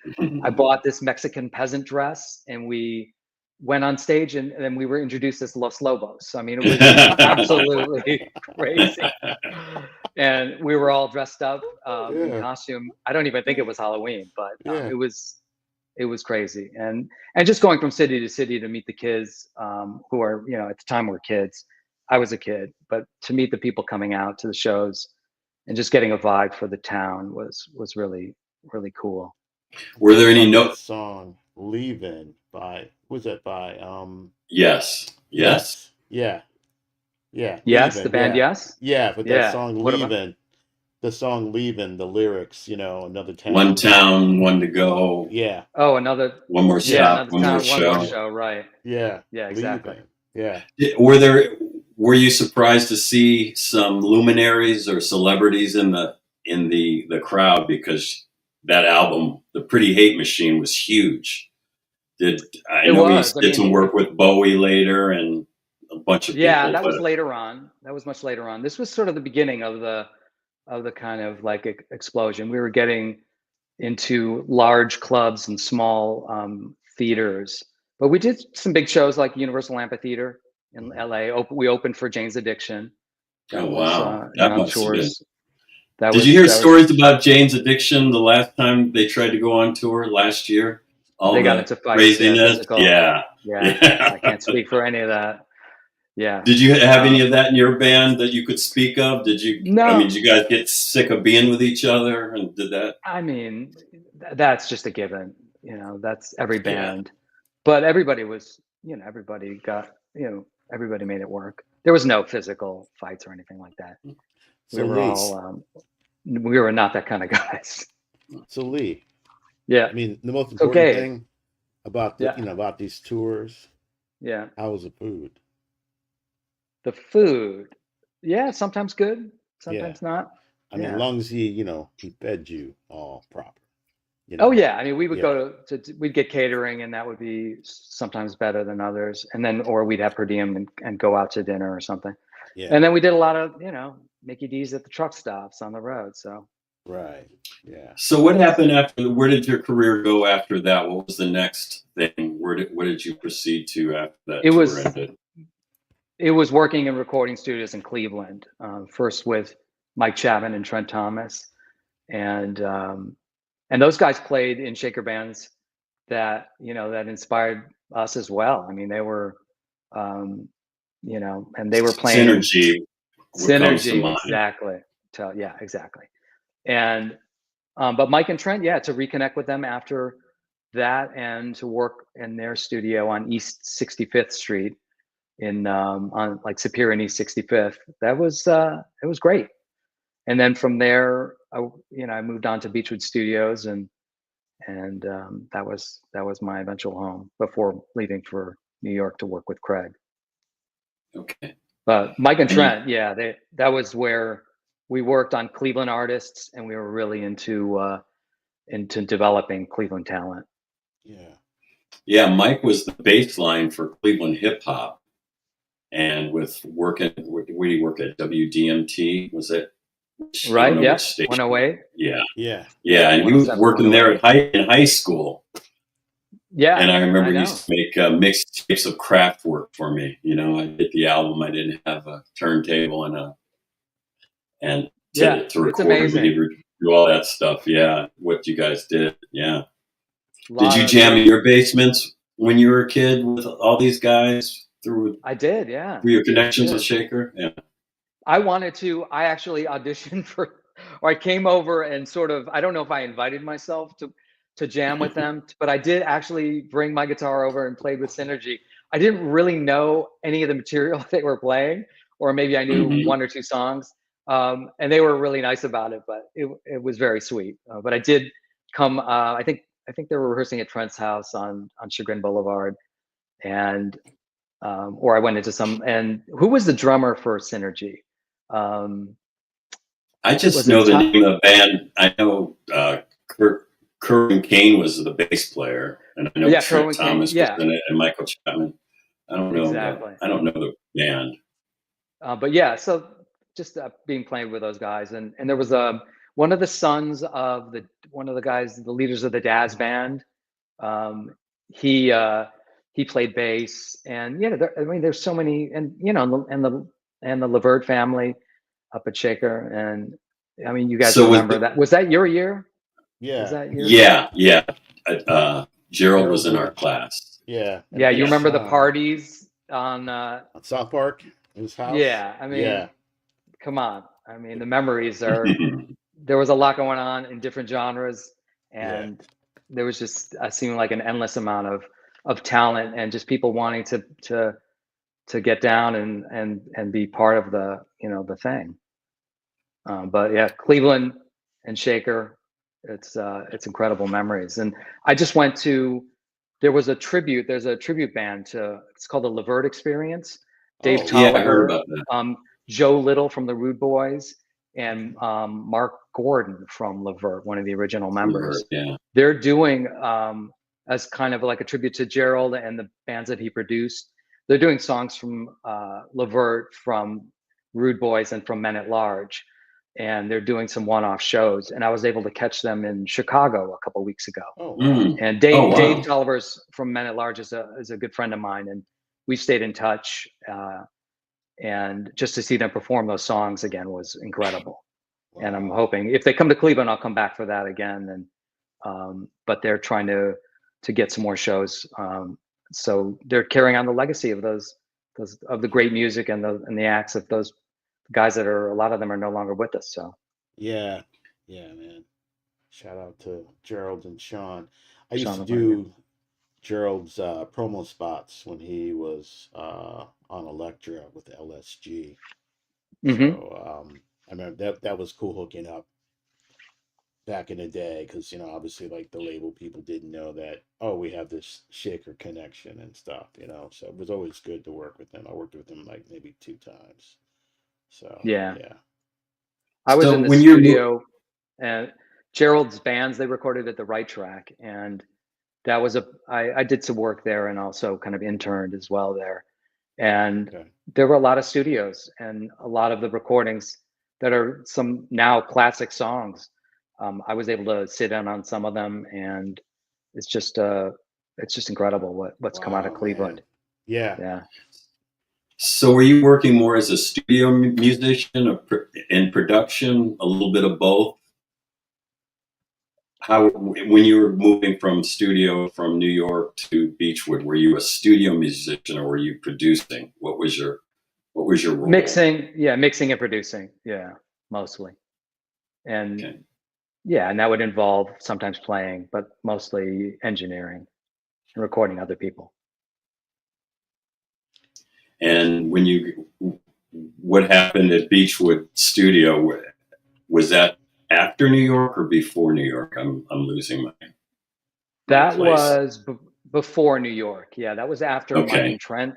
I bought this Mexican peasant dress, and we went on stage, and then we were introduced as Los Lobos. I mean, it was absolutely crazy. And we were all dressed up in Yeah. costume. I don't even think it was Halloween, but Yeah. it was crazy. And just going from city to city to meet the kids, who are, at the time were kids. I was a kid, but to meet the people coming out to the shows and just getting a vibe for the town was really, really cool. Were there How any about that notes? song "Leaving" by, was that by Yes. Yes. Yes. Yeah. Yeah. Yes, the "Leaving." band. Yeah. Yes. Yeah, but that Yeah. song What about? "Leaving," the song "Leaving," the lyrics, another One town. town, one to go. Yeah. Oh, another. One more Yeah, Yeah. stop, another one more town, one more show. show. Right. Yeah. Yeah, exactly. "Leaving." Yeah. Were you surprised to see some luminaries or celebrities in the crowd, because that album, The Pretty Hate Machine, was huge? I It know he was. I did some mean, work with Bowie later and a bunch of yeah, people, that was but later on. That was much later on. This was sort of the beginning of the kind of like explosion. We were getting into large clubs and small theaters, but we did some big shows like Universal Amphitheater in Mhm. LA. We opened for Jane's Addiction. oh That was wow, that on must have been. tours. That Did you was hear that was stories about Jane's Addiction the last time they tried to go on tour last year? All They got the into fights. Yeah, craziness. physical. Yeah. Yeah, I Yeah. can't speak for any of that. Yeah. Did you have any Um, of that in your band that you could speak of? no, Did you guys get sick of being with each other and did that? I mean, that's just a given. That's every Yeah. band. But everybody was, everybody made it work. There was no physical fights or anything like that. We So were Lee, all, we were not that kind of guys. so Lee, Yeah. I mean, the most So important Gabe, thing about yeah, about these tours, yeah. how was the food? The food, yeah, sometimes good, Yeah. sometimes not. I mean, as Yeah. long as he fed you all proper, you Oh know. yeah. I mean, we would Yeah. go we'd get catering, and that would be sometimes better than others. And then, or we'd have per diem and go out to dinner or something. Yeah. And then we did a lot of, Mickey D's at the truck stops on the road. So Right. Yeah. So what happened after? Where did your career go after that? What was the next thing? What did you proceed to after that it tour was ended? it was working in recording studios in Cleveland, first with Mike Chapman and Trent Thomas, and those guys played in shaker bands that inspired us as well. I mean, they were, and they were playing Synergy. What comes to Synergy, mind? exactly. Yeah, exactly. And but Mike and Trent, yeah, to reconnect with them after that and to work in their studio on East 65th Street on like Superior and East 65th. That was it was great. And then from there, I moved on to Beechwood Studios, and that was my eventual home before leaving for New York to work with Craig. Okay. But Mike and And you, Trent, yeah, that was where we worked on Cleveland artists, and we were really into developing Cleveland talent. Yeah. yeah, Mike was the bass line for Cleveland hip hop, and with working, where did he work at? WDMT, was it? I don't Right? know Yeah. which station. 108. Yeah, Yeah. yeah, and he was 107, working there 108. in high school, Yeah, and I remember I he know. used to make mixtapes of craft work for me. You know, I did the album. I didn't have a turntable and Yeah, to it's record him. amazing. He'd do all that stuff. Yeah, what you guys did. Yeah. A Did lot you of jam in great. your basements when you were a kid with all these guys through I did, yeah. your I connections with did. Shaker? Yeah. I wanted to. I actually auditioned for, or I came over and sort of. I don't know if I invited myself to jam with them, but I did actually bring my guitar over and played with Synergy. I didn't really know any of the material they were playing, or maybe I knew hmm one or two songs, and they were really nice about it. But it was very sweet. But I did come. I think they were rehearsing at Trent's house on Chagrin Boulevard, and or I went into some. And who was the drummer for Synergy? Um, I just was it know the name of the band. I know Curran Kane was the bass player, and I know yeah, Trent Kerwin Kane. Thomas was Yeah, in it, and Michael Chapman. exactly. I don't know the band. But yeah, so just being playing with those guys, and there was one of the sons of one of the guys, the leaders of the Daz band. Um, he he played bass, and I mean, there's so many, and and the Levert family up at Shaker, and I mean, you guys So was remember that? Was that your year? Was Yeah. that your yeah, yeah. Gerald was Gerald in our and class. yeah, Yeah, you and Yeah. remember the Sean parties on on South Park in his house. yeah, I mean, Yeah. come on. I mean, the memories are there was a lot going on in different genres, Yeah. and there was just seemed like an endless amount of talent and just people wanting to get down and be part of the thing. But yeah, Cleveland and Shaker, it's incredible memories. And I just went to there's a tribute band to it's called the Levert Experience. Dave Oh, Yeah, I heard Tolliver, about that. Joe Little from the Rude Boys, and Mark Gordon from Levert, one of the original members. Yeah. They're doing as kind of like a tribute to Gerald and the bands that he produced. They're doing songs from Levert, from Rude Boys, and from Men at Large, and they're doing some one-off shows. And I was able to catch them in Chicago a couple weeks ago. oh wow. Mm. And Oh Dave wow. Tolliver's from Men at Large is a good friend of mine, and we stayed in touch. And just to see them perform those songs again was incredible. And I'm Wow. hoping if they come to Cleveland, I'll come back for that again. And but they're trying to get some more shows. So they're carrying on the legacy of those of the great music and the acts of those guys that are a lot of them are no longer with us. So Yeah. Yeah, man. Shout out to Gerald and Sean. I used Sean to Levert, yeah. do Gerald's promo spots when he was on Electra with LSG. Hmm. So I remember that was cool hooking up back in the day because obviously like the label people didn't know that, oh, we have this Shaker connection and stuff. So it was always good to work with them. I worked with them like maybe 2 times. So Yeah, yeah. I was So in the when you're studio, and Gerald's bands they recorded at the Right Track, and that was I did some work there and also kind of interned as well there. And Okay. there were a lot of studios and a lot of the recordings that are some now classic songs. I was able to sit in on some of them, and it's just incredible what's come out of Wow, man. Cleveland. Yeah. Yeah. So were you working more as a studio musician or in production, a little bit of both? How when you were moving from studio from New York to Beechwood, were you a studio musician or were you producing? What was your role? Mixing and producing, yeah, mostly. And Okay. yeah, and that would involve sometimes playing, but mostly engineering and recording other people. And what happened at Beechwood Studio? Was that after New York or before New York? I'm losing my That place. was before New York. Yeah, that was after Mike Okay. and Trent.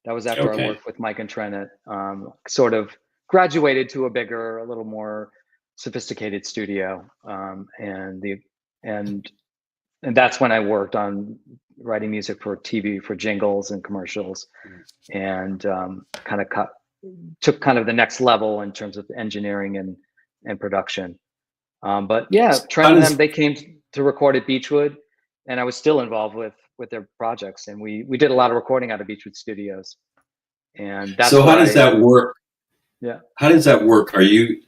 That was after I Okay. worked with Mike and Trent at sort of graduated to a bigger, a little more sophisticated studio, and and that's when I worked on writing music for TV, for jingles and commercials, and kind of took kind of the next level in terms of engineering and production. But yeah, Trent How and does them, they came to record at Beechwood, and I was still involved with their projects, and we did a lot of recording out of Beechwood Studios, and that's so where how does that work? yeah. How does that work?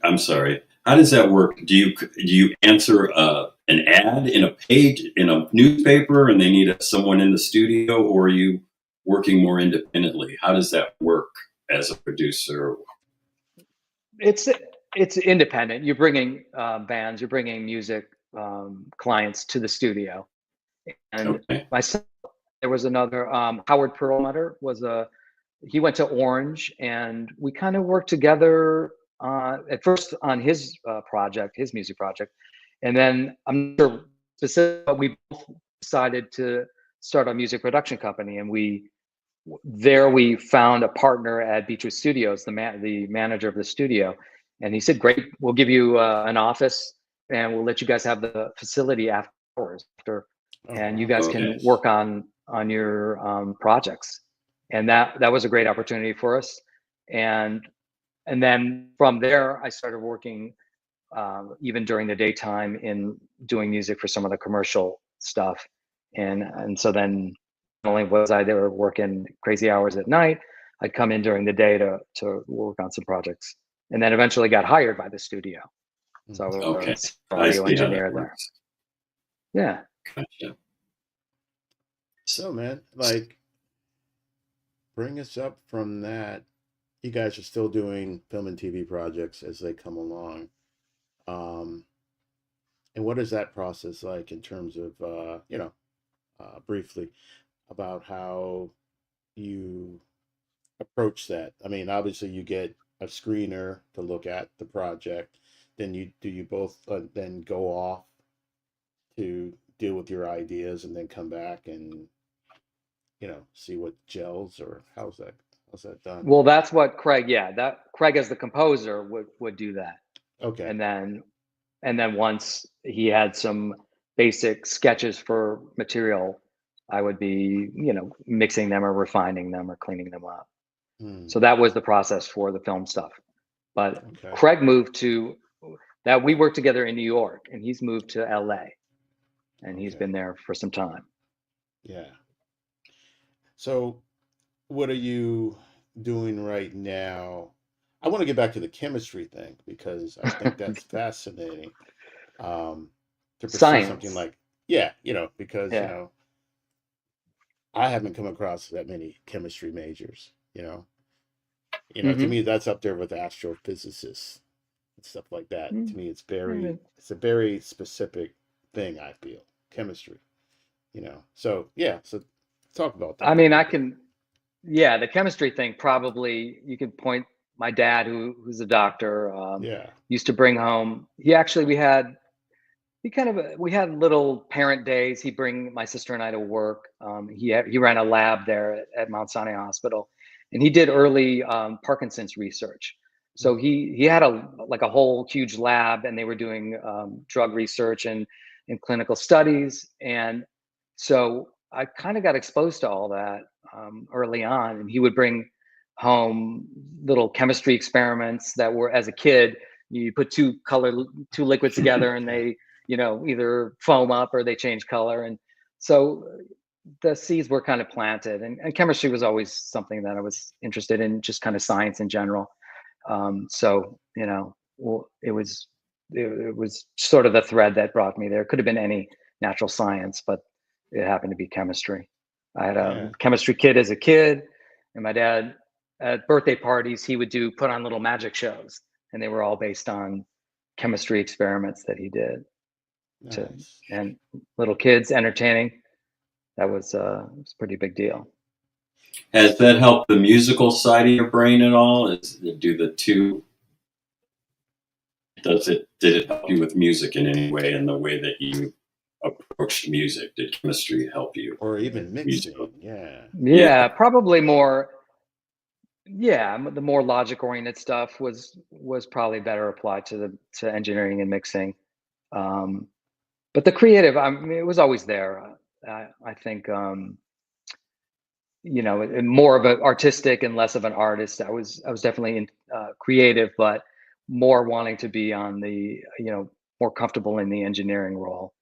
I'm sorry. How does that work? Do you answer an ad in a page in a newspaper, and they need someone in the studio, or are you working more independently? How does that work as a producer? It's it's independent. You're bringing bands, you're bringing music clients to the studio, and Okay. myself, there was another Howard Perlmutter was a he went to Orange, and we kind of worked together at first on his project, his music project, and then I'm not sure specific, but we both decided to start a music production company, and we found a partner at Beechwood Studios, the manager of the studio, and he said, "Great, we'll give you an office, and we'll let you guys have the facility after hours, Oh, and you wow. guys Okay. can work on your projects." And that was a great opportunity for us, and then from there, I started working even during the daytime in doing music for some of the commercial stuff, and so then not only was I there working crazy hours at night, I'd come in during the day to work on some projects, and then eventually got hired by the studio. So I Okay. was I audio see how that engineer there. works. Yeah. Gotcha. So, man, like, bring us up from that. You guys are still doing film and TV projects as they come along. Um, and what is that process like in terms of, briefly about how you approach that? I mean, obviously, you get a screener to look at the project. Then you both then go off to deal with your ideas and then come back and see what gels, or how's that done? Well, that's what Craig. Yeah, that Craig as the composer would do that, Okay. and then once he had some basic sketches for material, I would be mixing them or refining them or cleaning them up. Hmm. So that was the process for the film stuff. But Okay. Craig moved to that. We worked together in New York, and he's moved to LA, and he's Okay. been there for some time. Yeah. So what are you doing right now? I want to get back to the chemistry thing because I think that's fascinating. To pursue something Science. like, yeah, because Yeah. I haven't come across that many chemistry majors. To Hmm. me that's up there with astrophysicists and stuff like that. To me, it's a very specific thing. I feel chemistry. So yeah. So talk about I that a mean, little I bit. can. Yeah, the chemistry thing, probably you could point my dad, who's a doctor, Yeah. used to bring home. We had little parent days. He'd bring my sister and I to work. He ran a lab there at Mount Sinai Hospital, and he did early Parkinson's research. So he had a whole huge lab, and they were doing drug research and clinical studies. And so I kind of got exposed to all that early on. And he would bring home little chemistry experiments that were, as a kid, you put two liquids together, and Yeah. they either foam up or they change color. And so the seeds were kind of planted, and chemistry was always something that I was interested in, just kind of science in general. So, well, it was sort of the thread that brought me there. It could have been any natural science, but it happened to be chemistry. I had a Yeah. chemistry kit as a kid, and my dad, at birthday parties, he would put on little magic shows, and they were all based on chemistry experiments that he did to Nice. and little kids entertaining. That was a pretty big deal. Has that helped the musical side of your brain at all? Do the two? Did it help you with music in any way, in the way that you approached music? Did chemistry help you? Or even Music. mixing. Yeah. Yeah, probably more. Yeah, the more logic oriented stuff was probably better applied to engineering and mixing. Um, but the creative, I mean, it was always there. I think more of an artistic and less of an artist. I was definitely creative, but more wanting to be on the more comfortable in the engineering role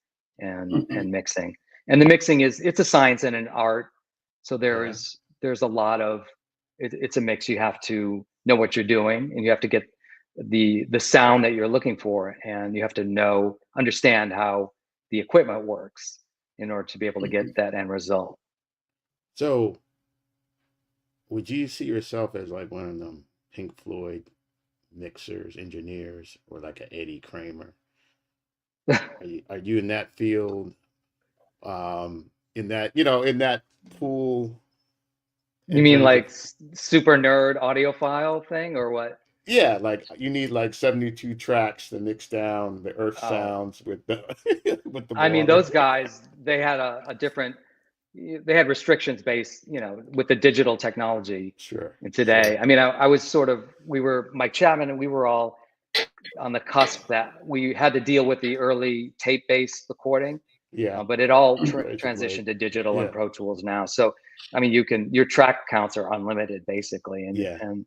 Mhm. and mixing. And the mixing it's a science and an art. So Yeah. there's a lot of it's a mix. You have to know what you're doing, and you have to get the sound that you're looking for, and you have to understand how the equipment works in order to be able to get Mhm. that end result. So would you see yourself as like one of them Pink Floyd mixers, engineers, or like an Eddie Kramer? Are you in that field? In that in that pool You in mean terms of like super nerd audiophile thing or what? yeah, like you need like 72 tracks to mix down the earth Oh, sounds with the with the I mean, water. those guys, they had a different, they had restrictions based, with the digital technology Sure, today. sure. I mean, I was we were Mike Chapman and we were all on the cusp that we had to deal with the early tape based recording, Yeah, but it all razor blade. transitioned to digital and Yeah, Pro Tools now. So, I mean, your track counts are unlimited basically. yeah, And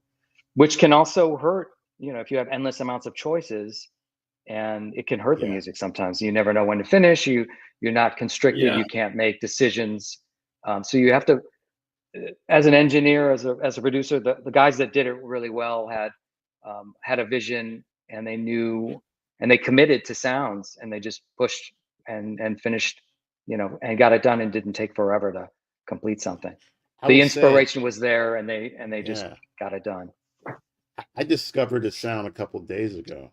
which can also hurt, if you have endless amounts of choices, and it can hurt the yeah, music sometimes. You never know when to finish. You're not constricted. Yeah. You can't make decisions. So you have to, as an engineer, as a producer, the guys that did it really well had a vision, and they knew, and they committed to sounds, and they just pushed and finished, and got it done, and didn't take forever to complete something. I The will say, inspiration was there, and they just yeah. got it done. I discovered a sound a couple days ago.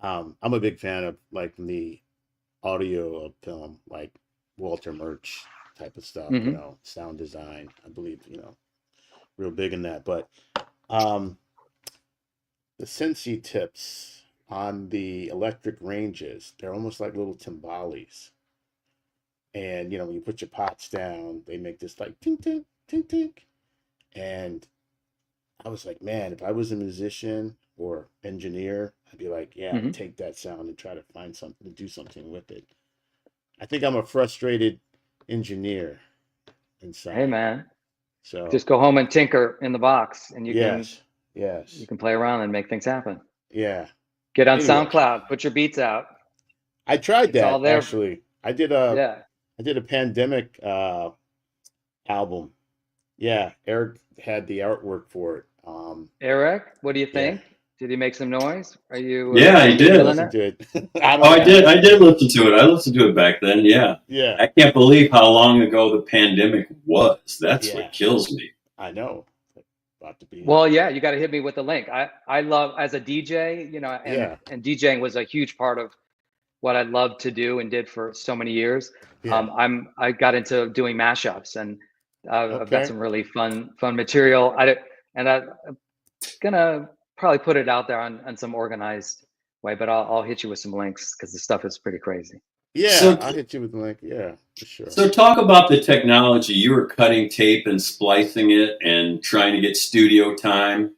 I'm a big fan of like the audio of film, like Walter Murch type of stuff, Hmm. sound design. I believe, real big in that. But um, the Sensi tips on the electric ranges, they're almost like little timbales. And, when you put your pots down, they make this like tink, tink, tink, tink. And I was like, man, if I was a musician or engineer, I'd be like, yeah, Hmm. take that sound and try to find something to do something with it. I think I'm a frustrated engineer Hey inside. man, So, just go home and tinker in the box, and yes, you yes, can play around and make things happen. yeah. Get on Anyway, SoundCloud, put your beats out. I tried It's all that there. actually. Yeah. I did a pandemic album. Yeah, Eric had the artwork for it. Eric, what do you Yeah, think? Did he make some noise? Are you Yeah, I I didn't did. feeling listen it? to it. I Oh, don't I know. did. I did listen to it. I listened to it back then. Yeah. Yeah, I can't believe how long ago the pandemic was. That's yeah, what kills me. I know. About to be. Well, yeah, you got to hit me with the link. I love, as a DJ, Yeah, and DJing was a huge part of what I loved to do and did for so many years. yeah. I got into doing mashups, and I've got Okay. some really fun material. I'm gonna probably put it out there on some organized way, but I'll hit you with some links because the stuff is pretty crazy. Yeah, So, I'll hit you with the link. Yeah, for sure. so talk about the technology. You were cutting tape and splicing it and trying to get studio time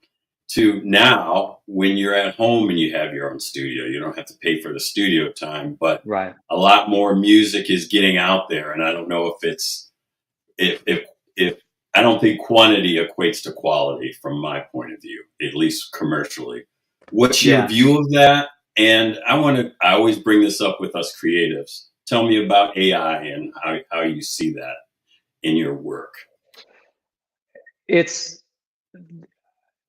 to now when you're at home and you have your own studio. You don't have to pay for the studio time, but Right. a lot more music is getting out there. And I don't know if it's, if I don't think quantity equates to quality from my point of view, at least commercially. What's your Yeah. view of that? And I always bring this up with us creatives. Tell me about AI and how you see that in your work. It's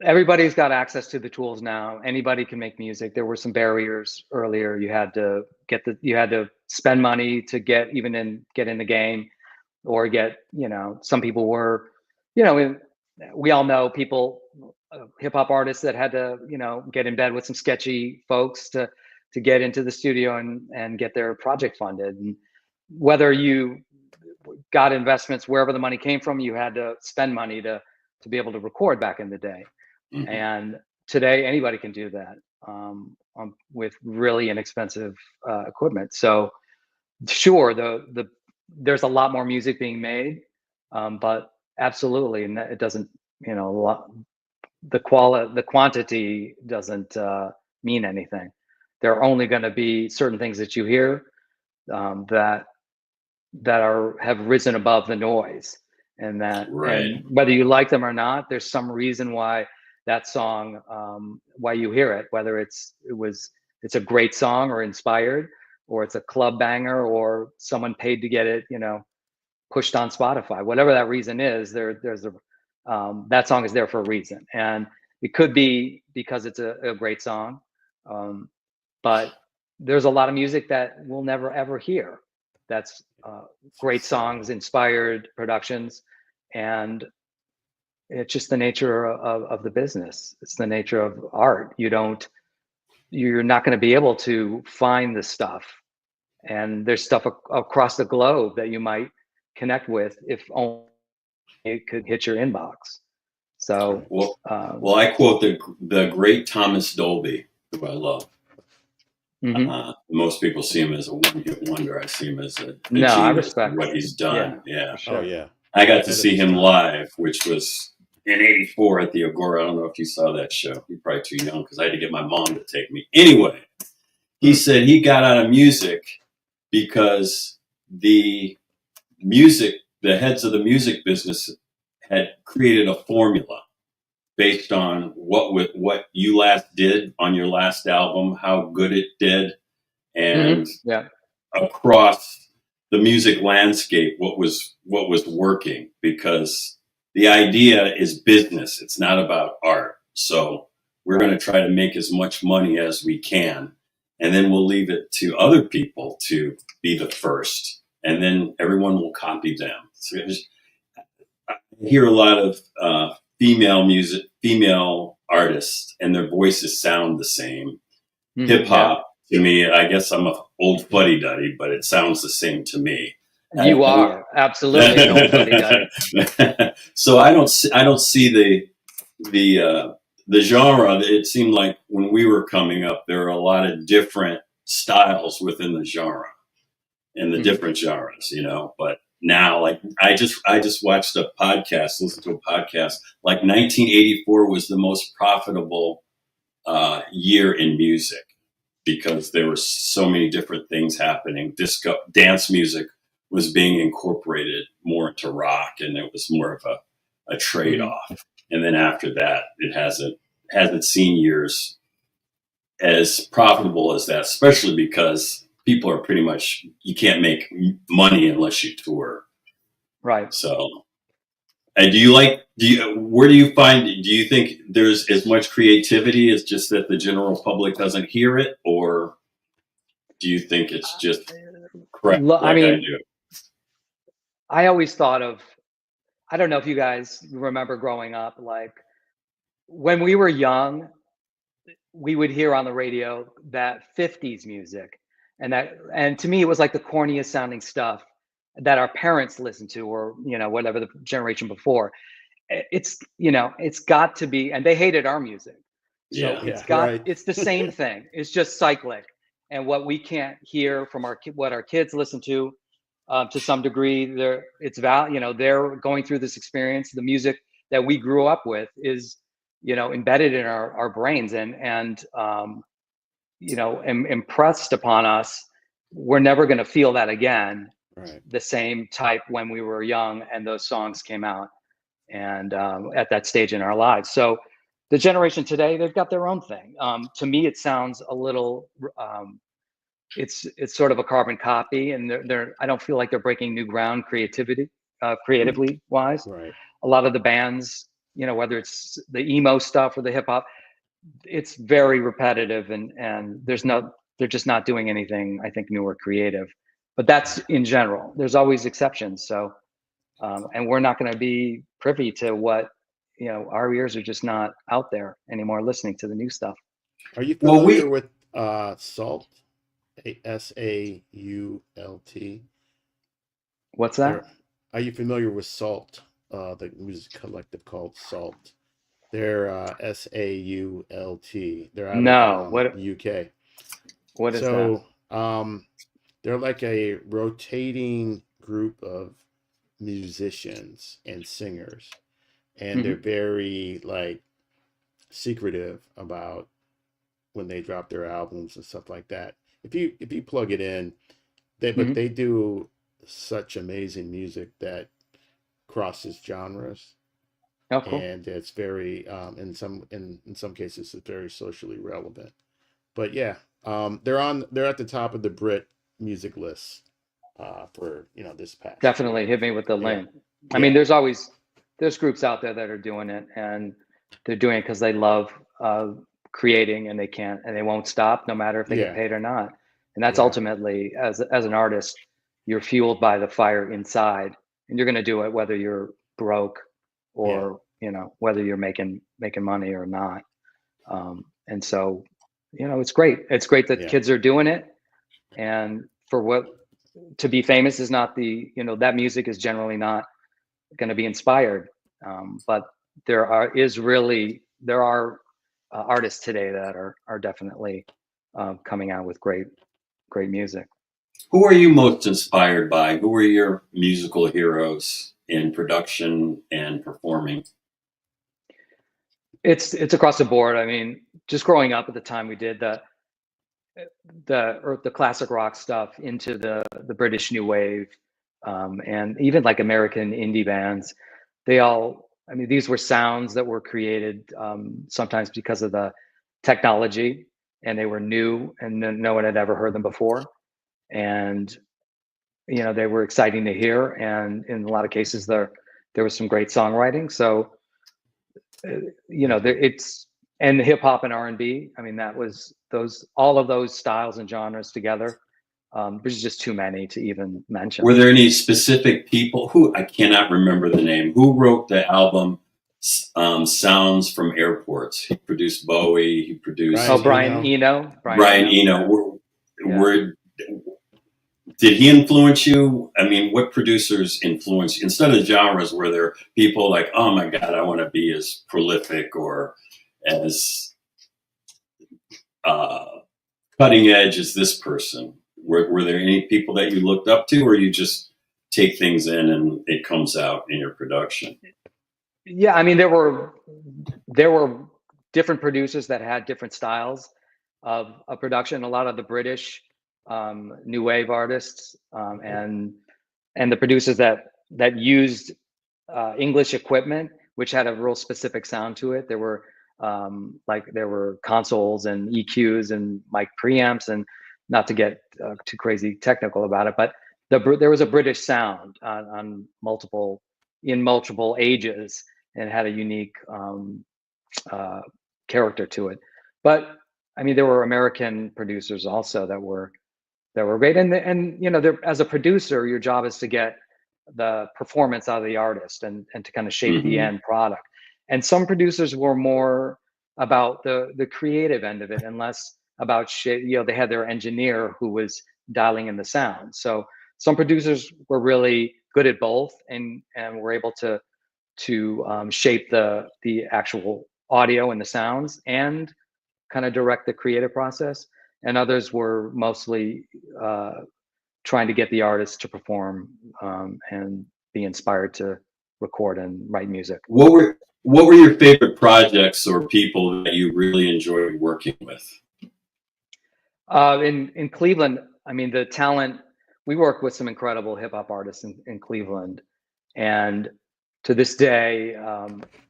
Everybody's got access to the tools now. Anybody can make music. There were some barriers earlier. You had to spend money to get in the game, or some people were, you know, we all know people, hip hop artists that had to, get in bed with some sketchy folks to get into the studio and get their project funded. And whether you got investments wherever the money came from, you had to spend money to be able to record back in the day. Hmm. And today, anybody can do that with really inexpensive equipment. So sure, there's a lot more music being made, but absolutely, and it doesn't, the quantity doesn't mean anything. There are only going to be certain things that you hear, that have risen above the noise, Right. and whether you like them or not, there's some reason why that song, why you hear it, whether it's a great song or inspired, or it's a club banger, or someone paid to get it, pushed on Spotify. Whatever that reason is, that song is there for a reason, and it could be because it's a great song, um, but there's a lot of music that we'll never ever hear. That's great songs, inspired productions, and it's just the nature of the business. It's the nature of art. You're not going to be able to find the stuff, and there's stuff across the globe that you might connect with if only it could hit your inbox. So, Well, I quote the great Thomas Dolby, who I love. Most people see him as a one-hit wonder. I see him as a no, I genius for respect. what he's done. Yeah. For sure. Oh yeah. I got to Ahead of see his him time. live, which was in '84 at the Agora. I don't know if you saw that show. You're probably too young because I had to get my mom to take me. Anyway, he said he got out of music because the heads of the music business had created a formula based on what you last did on your last album, how good it did, and Yeah. across the music landscape, what was working, because the idea is business. It's not about art. So we're going to try to make as much money as we can, and then we'll leave it to other people to be the first, and then everyone will copy them. So I hear a lot of female artists, and their voices sound the same. Hip hop, to me, I guess I'm an old fuddy duddy, but it sounds the same to me. You are absolutely an old fuddy duddy. So I don't see the genre. It seemed like when we were coming up, there are a lot of different styles within the genre and the different genres, But now, like I just watched a podcast, listened to a podcast. Like 1984 was the most profitable year in music, because there were so many different things happening. Dance music was being incorporated more into rock, and it was more of a trade-off. And then after that, it hasn't seen years as profitable as that, especially because people are pretty much, you can't make money unless you tour. Right. So, and where do you think there's as much creativity? It's just that the general public doesn't hear it, or do you think it's just correct? I mean, I always thought of, I don't know if you guys remember growing up, like when we were young, we would hear on the radio that 50s music, and to me it was like the corniest sounding stuff that our parents listened to, or whatever the generation before. It's got to be, and they hated our music. So it's the same thing. It's just cyclic. And what we can't hear from what our kids listen to some degree, they're going through this experience. The music that we grew up with is, embedded in our brains, and impressed upon us. We're never going to feel that again. Right. The same type when we were young and those songs came out, and at that stage in our lives. So the generation today, they've got their own thing. To me, it sounds a little, it's sort of a carbon copy, and I don't feel like they're breaking new ground creatively wise. Right. A lot of the bands, whether it's the emo stuff or the hip hop, it's very repetitive, and they're just not doing anything, I think, new or creative. But that's in general. There's always exceptions. So, and we're not going to be privy to what, our ears are just not out there anymore listening to the new stuff. Are you familiar with SAULT? SAULT. What's that? Are you familiar with SAULT? The music collective called SAULT. They're SAULT. They're out of what UK. What is that? they're like a rotating group of musicians and singers, and they're Hmm. very like secretive about when they drop their albums and stuff like that. If you plug it in, but Hmm. they do such amazing music that crosses genres, Oh, cool. and it's very in some cases it's very socially relevant. But yeah, they're at the top of the Brit music list for this past year. Definitely hit me with the Yeah, link. I mean, yeah, there's groups out there that are doing it, and they're doing it because they love uh, creating, and they won't stop no matter if they get yeah, paid or not. And that's yeah, ultimately, as an artist, you're fueled by the fire inside, and you're going to do it whether you're broke yeah, or whether you're making money or not. And so, it's great. It's great that yeah, kids are doing it, and for what to be famous is not that music is generally not going to be inspired. But there are artists today that are definitely coming out with great music. Who are you most inspired by? Who are your musical heroes in production and performing? It's across the board. I mean, just growing up at the time we did the classic rock stuff into the British new wave, and even like American indie bands. I mean, these were sounds that were created sometimes because of the technology, and they were new, and no one had ever heard them before, and they were exciting to hear, and in a lot of cases there was some great songwriting. So it's and hip hop and R&B. I mean, that was those all of those styles and genres together. There's just too many to even Were mention. there any specific people who I cannot remember the name? Who wrote the album "Sounds from Airports"? He produced Bowie. He Oh, Brian produced Eno. Brian Brian Eno. Eno. Yeah, yeah. Were did he influence you? I mean, what producers influence you? Instead of genres where there are people like, oh my God, I want to be as prolific or as uh, cutting edge as this person? Were there any people that you looked up to, or you just take things in and it comes out in your production? Yeah, I mean, there were different producers that had different styles of production. A lot of the British new wave artists, and the producers that used English equipment, which had a real specific sound to it. There were consoles and EQs and mic preamps, and not to get too crazy technical about it, but there was a British sound on multiple ages, and it had a unique uh, character to it. But I mean, there were American producers also that were great, and as a producer, your job is to get the performance out of the artist, and to kind of shape the Mm-hmm. end product. And some producers were more about the creative end of it, and less about shape. They had their engineer who was dialing in the sound. So some producers were really good at both, and were able to shape the actual audio and the sounds, and kind of direct the creative process. And others were mostly trying to get the artist to perform, and be inspired to record and write music. What were your favorite projects or people that you really enjoyed working with? In Cleveland, I mean, the talent. We work with some incredible hip hop artists in Cleveland, and to this day,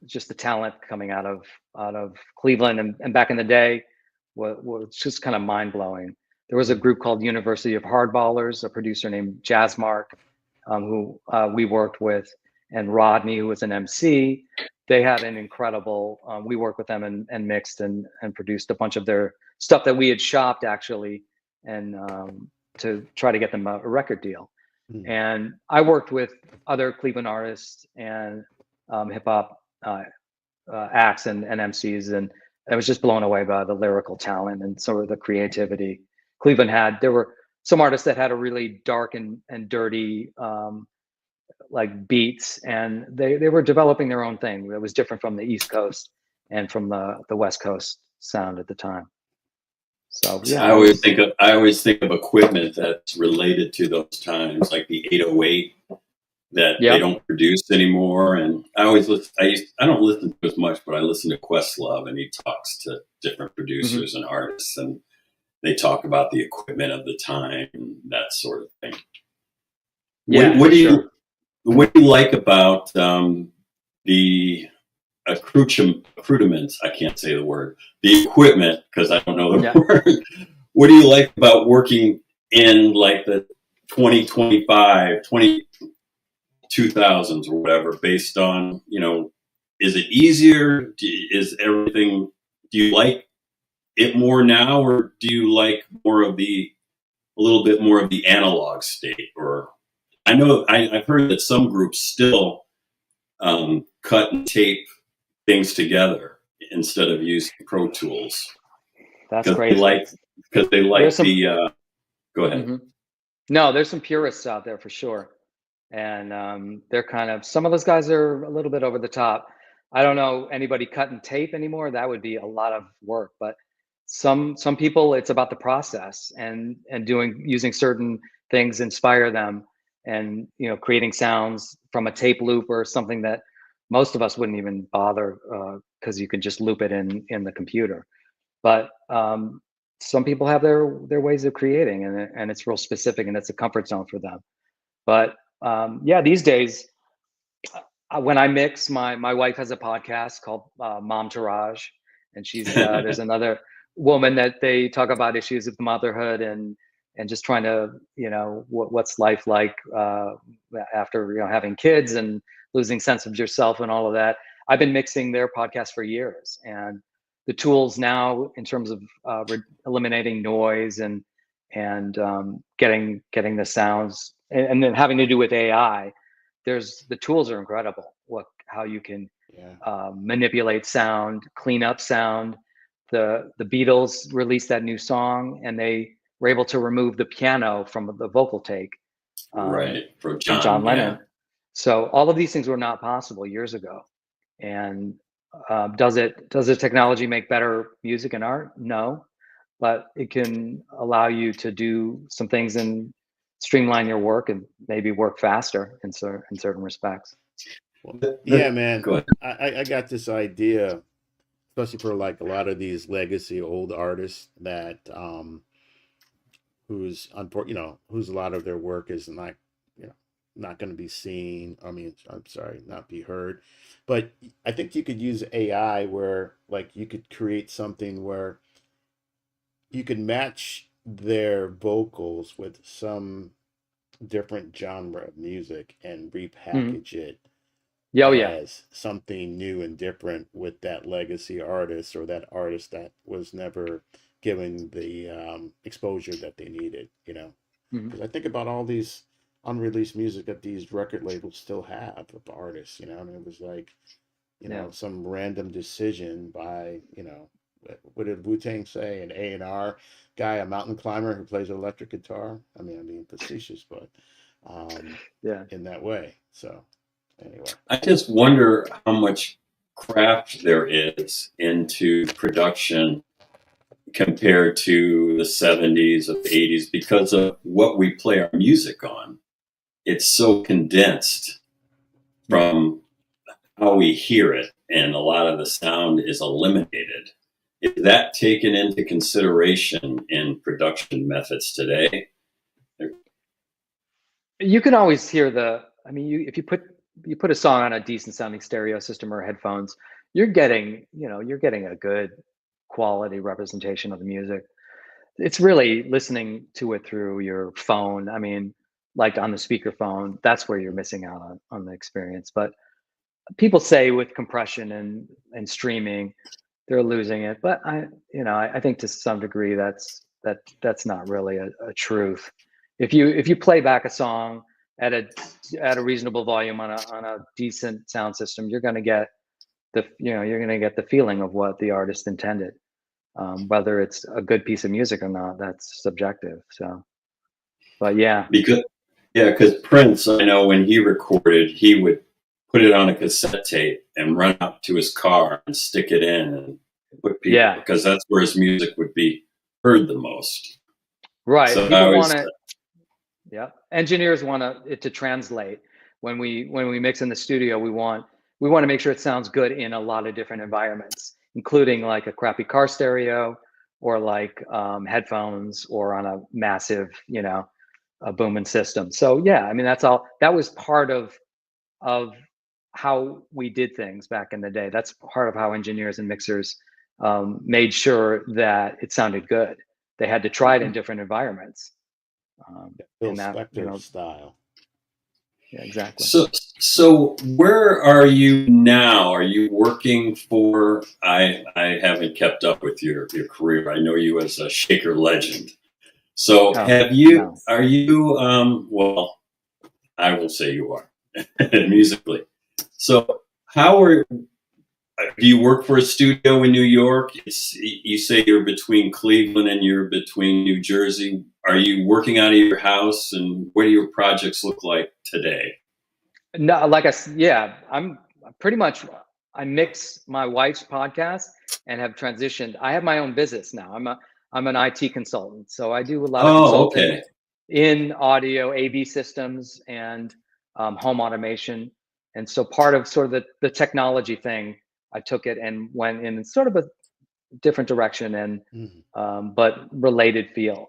just the talent coming out of Cleveland, and back in the day was just kind of mind blowing. There was a group called University of Hardballers, a producer named Jazz Mark, who we worked with, and Rodney, who was an MC. They had an incredible. We worked with them, and mixed and produced a bunch of their stuff that we had shopped actually, and to try to get them a record deal. Mm. And I worked with other Cleveland artists and hip hop acts and MCs, and I was just blown away by the lyrical talent and sort of the creativity Cleveland had. There were some artists that had a really dark and dirty like beats, and they were developing their own thing that was different from the East Coast and from the West Coast sound at the time. So yeah, I always think of equipment that's related to those times, like the 808 that they yeah. don't produce anymore. And I always listen. I don't listen to as much, but I listen to Questlove, and he talks to different Hmm. producers and artists, and they talk about the equipment of the time and that sort of thing. Yeah, What for do sure. you like about the accoutrements? I can't say the word. The equipment, because I don't know the Yeah. word. What do you like about working in like the 2025, 2000s or whatever, based on, is it easier? Is everything, do you like it more now, or do you like a little bit more of the analog state? Or I know I've heard that some groups still cut and tape things together instead of using Pro Tools That's because they crazy. like because they There's like some. the. Go ahead. Mhm. No, there's some purists out there for sure. And they're kind of, some of those guys are a little bit over the top. I don't know anybody cutting tape anymore. That would be a lot of work. But some people, it's about the process and using certain things inspire them, and creating sounds from a tape loop or something that most of us wouldn't even bother, because you can just loop it in the computer. But some people have their ways of creating, and it's real specific, and it's a comfort zone for them. But yeah, these days, when I mix, my wife has a podcast called Mom Tourage, and she's there's another woman that they talk about issues of motherhood and just trying to, what's life like after having kids and losing sense of yourself and all of that. I've been mixing their podcast for years, and the tools now in terms of eliminating noise and getting the sounds, and then having to do with AI. The tools are incredible. How you can Yeah. manipulate sound, clean up sound. The Beatles released that new song, and they were able to remove the piano from the vocal take, um, Right, for from John John. Yeah. Lennon. So all of these things were not possible years ago. And does the technology make better music and art? No, but it can allow you to do some things and streamline your work and maybe work faster in certain respects. Well, yeah, man. Go ahead. I got this idea, especially for like a lot of these legacy old artists that whose a lot of their work is not, not going to be seen. I mean, I'm sorry, not be heard. But I think you could use AI where like you could create something where you could match their vocals with some different genre of music and Mhm. repackage it Yeah, oh yeah, as something new and different with that legacy artist or that artist that was never given the exposure that they needed, hmm, because I think about all these unreleased music that these record labels still have of artists, and it was like, yeah. some random decision by, what did Wu Tang say? An A&R guy, a mountain climber who plays an electric guitar. I mean, facetious, but um, Yeah. in that way. So anyway, I just wonder how much craft there is into production compared to the 70s or the 80s because of what we play our music on. It's so condensed Yeah. from how we hear it, and a lot of the sound is eliminated. Is that taken into consideration in production methods today? You can always hear I mean, if you put a song on a decent sounding stereo system or headphones, you're getting a good quality representation of the music. It's really listening to it through your phone. I mean, like on the speakerphone, that's where you're missing out on the experience. But people say with compression and streaming, they're losing it. But I think to some degree that's not really a truth. If you play back a song at a reasonable volume on a decent sound system, you're going to get the feeling of what the artist intended. Whether it's a good piece of music or not, that's subjective. So, but yeah, Because because Prince, I know when he recorded, he would put it on a cassette tape and run up to his car and stick it in and put people yeah, because that's where his music would be heard the most. Right. So I People always, want it. Yeah. Engineers want it to translate. When we mix in the studio, we want to make sure it sounds good in a lot of different environments, including like a crappy car stereo or like headphones or on a massive, a booming system. So yeah, I mean, that's all. That was part of how we did things back in the day. That's part of how engineers and mixers made sure that it sounded good. They had to try it in different environments. Bill And that, Spector style. yeah, exactly. so where are you now? Are you working for? I haven't kept up with your career. I know you as a shaker legend. So Oh, have you? no. Are you? Well, I will say you are musically. So how are? Do you work for a studio in New York? You say you're between Cleveland and you're between New Jersey. Are you working out of your house? And what do your projects look like today? No, yeah, I'm pretty much, I mix my wife's podcast and have transitioned. I have my own business now. I'm an IT consultant. So I do a lot of Oh, consulting okay. in audio, AV systems and home automation. And so part of sort of the technology thing, I took it and went in sort of a different direction and but related field.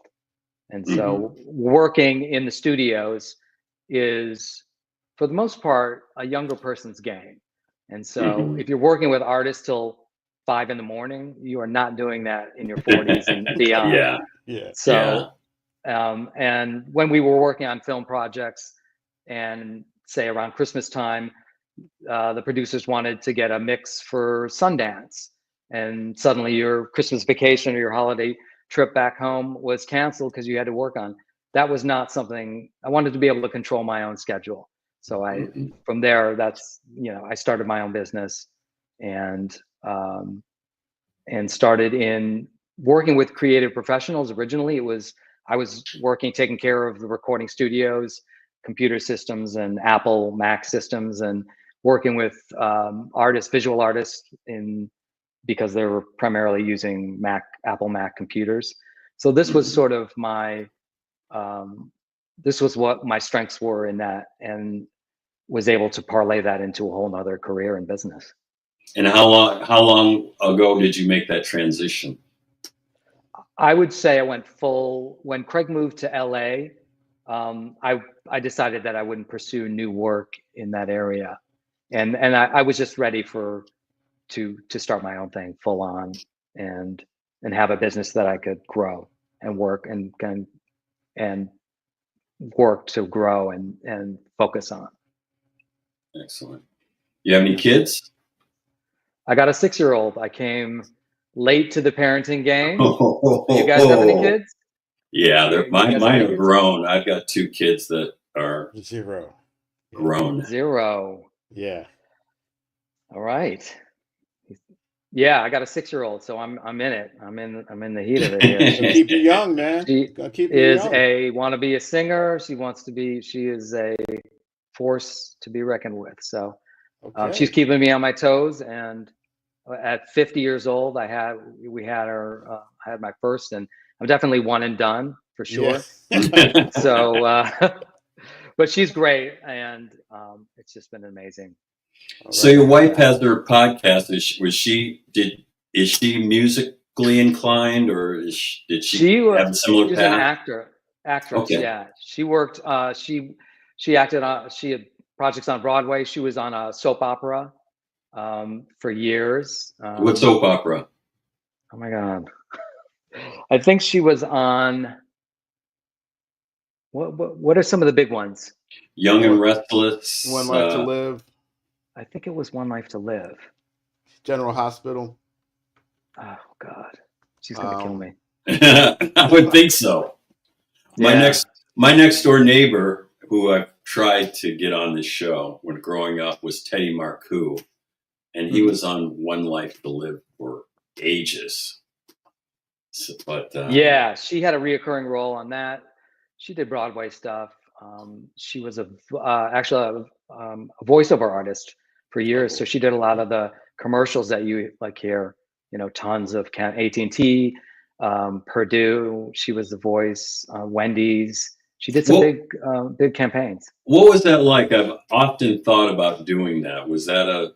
And so working in the studios is, for the most part, a younger person's game. And so if you're working with artists till 5 a.m, you are not doing that in your 40s and beyond. Yeah. Yeah. So, and when we were working on film projects and say around Christmas time, the producers wanted to get a mix for Sundance, and suddenly your Christmas vacation or your holiday trip back home was canceled because you had to work on. That was not something I wanted to be able to control my own schedule. So from there, that's, I started my own business and started in working with creative professionals. Originally, I was working, taking care of the recording studios, computer systems, and Apple Mac systems, and working with visual artists because they were primarily using Apple Mac computers. So this was sort of this was what my strengths were in that, and was able to parlay that into a whole nother career in business. And how long ago did you make that transition? I would say I went full when Craig moved to LA. I decided that I wouldn't pursue new work in that area, and I was just ready to start my own thing full on and have a business that I could grow and work and work to grow and focus on. Excellent. You have any kids? I got a 6-year-old. I came late to the parenting game. You guys have any kids? Yeah, mine are kids? grown. I've got 2 kids that are 0. grown. 0. Yeah. All right. Yeah, I got a 6-year-old, so I'm in it. I'm in the heat of it here. Gonna keep you young, man. She Gonna keep you is young. want to be a singer. She is a force to be reckoned with. So she's keeping me on my toes. And at 50 years old, I had my first, and I'm definitely one and done for sure. Yeah. So, but she's great, and it's just been amazing. So your wife has her podcast. Is she musically inclined, or did she have a similar she's path? an actress. Okay. Yeah, she worked. She acted on. She had projects on Broadway. She was on a soap opera for years. What soap opera? Oh my God, I think she was on. What are some of the big ones? Young and Restless. One Life to Live. I think it was One Life to Live. General Hospital. Oh God, she's gonna kill me. I would think so. Yeah. My next door neighbor, who I've tried to get on this show when growing up, was Teddy Marcoux, and he was on One Life to Live for ages. So, but yeah, she had a reoccurring role on that. She did Broadway stuff. She was actually a voiceover artist for years, so she did a lot of the commercials that you like hear. Tons of AT&T, Purdue, she was the voice. Wendy's, she did some What big campaigns. what was that like? I've often thought about doing that. Was that a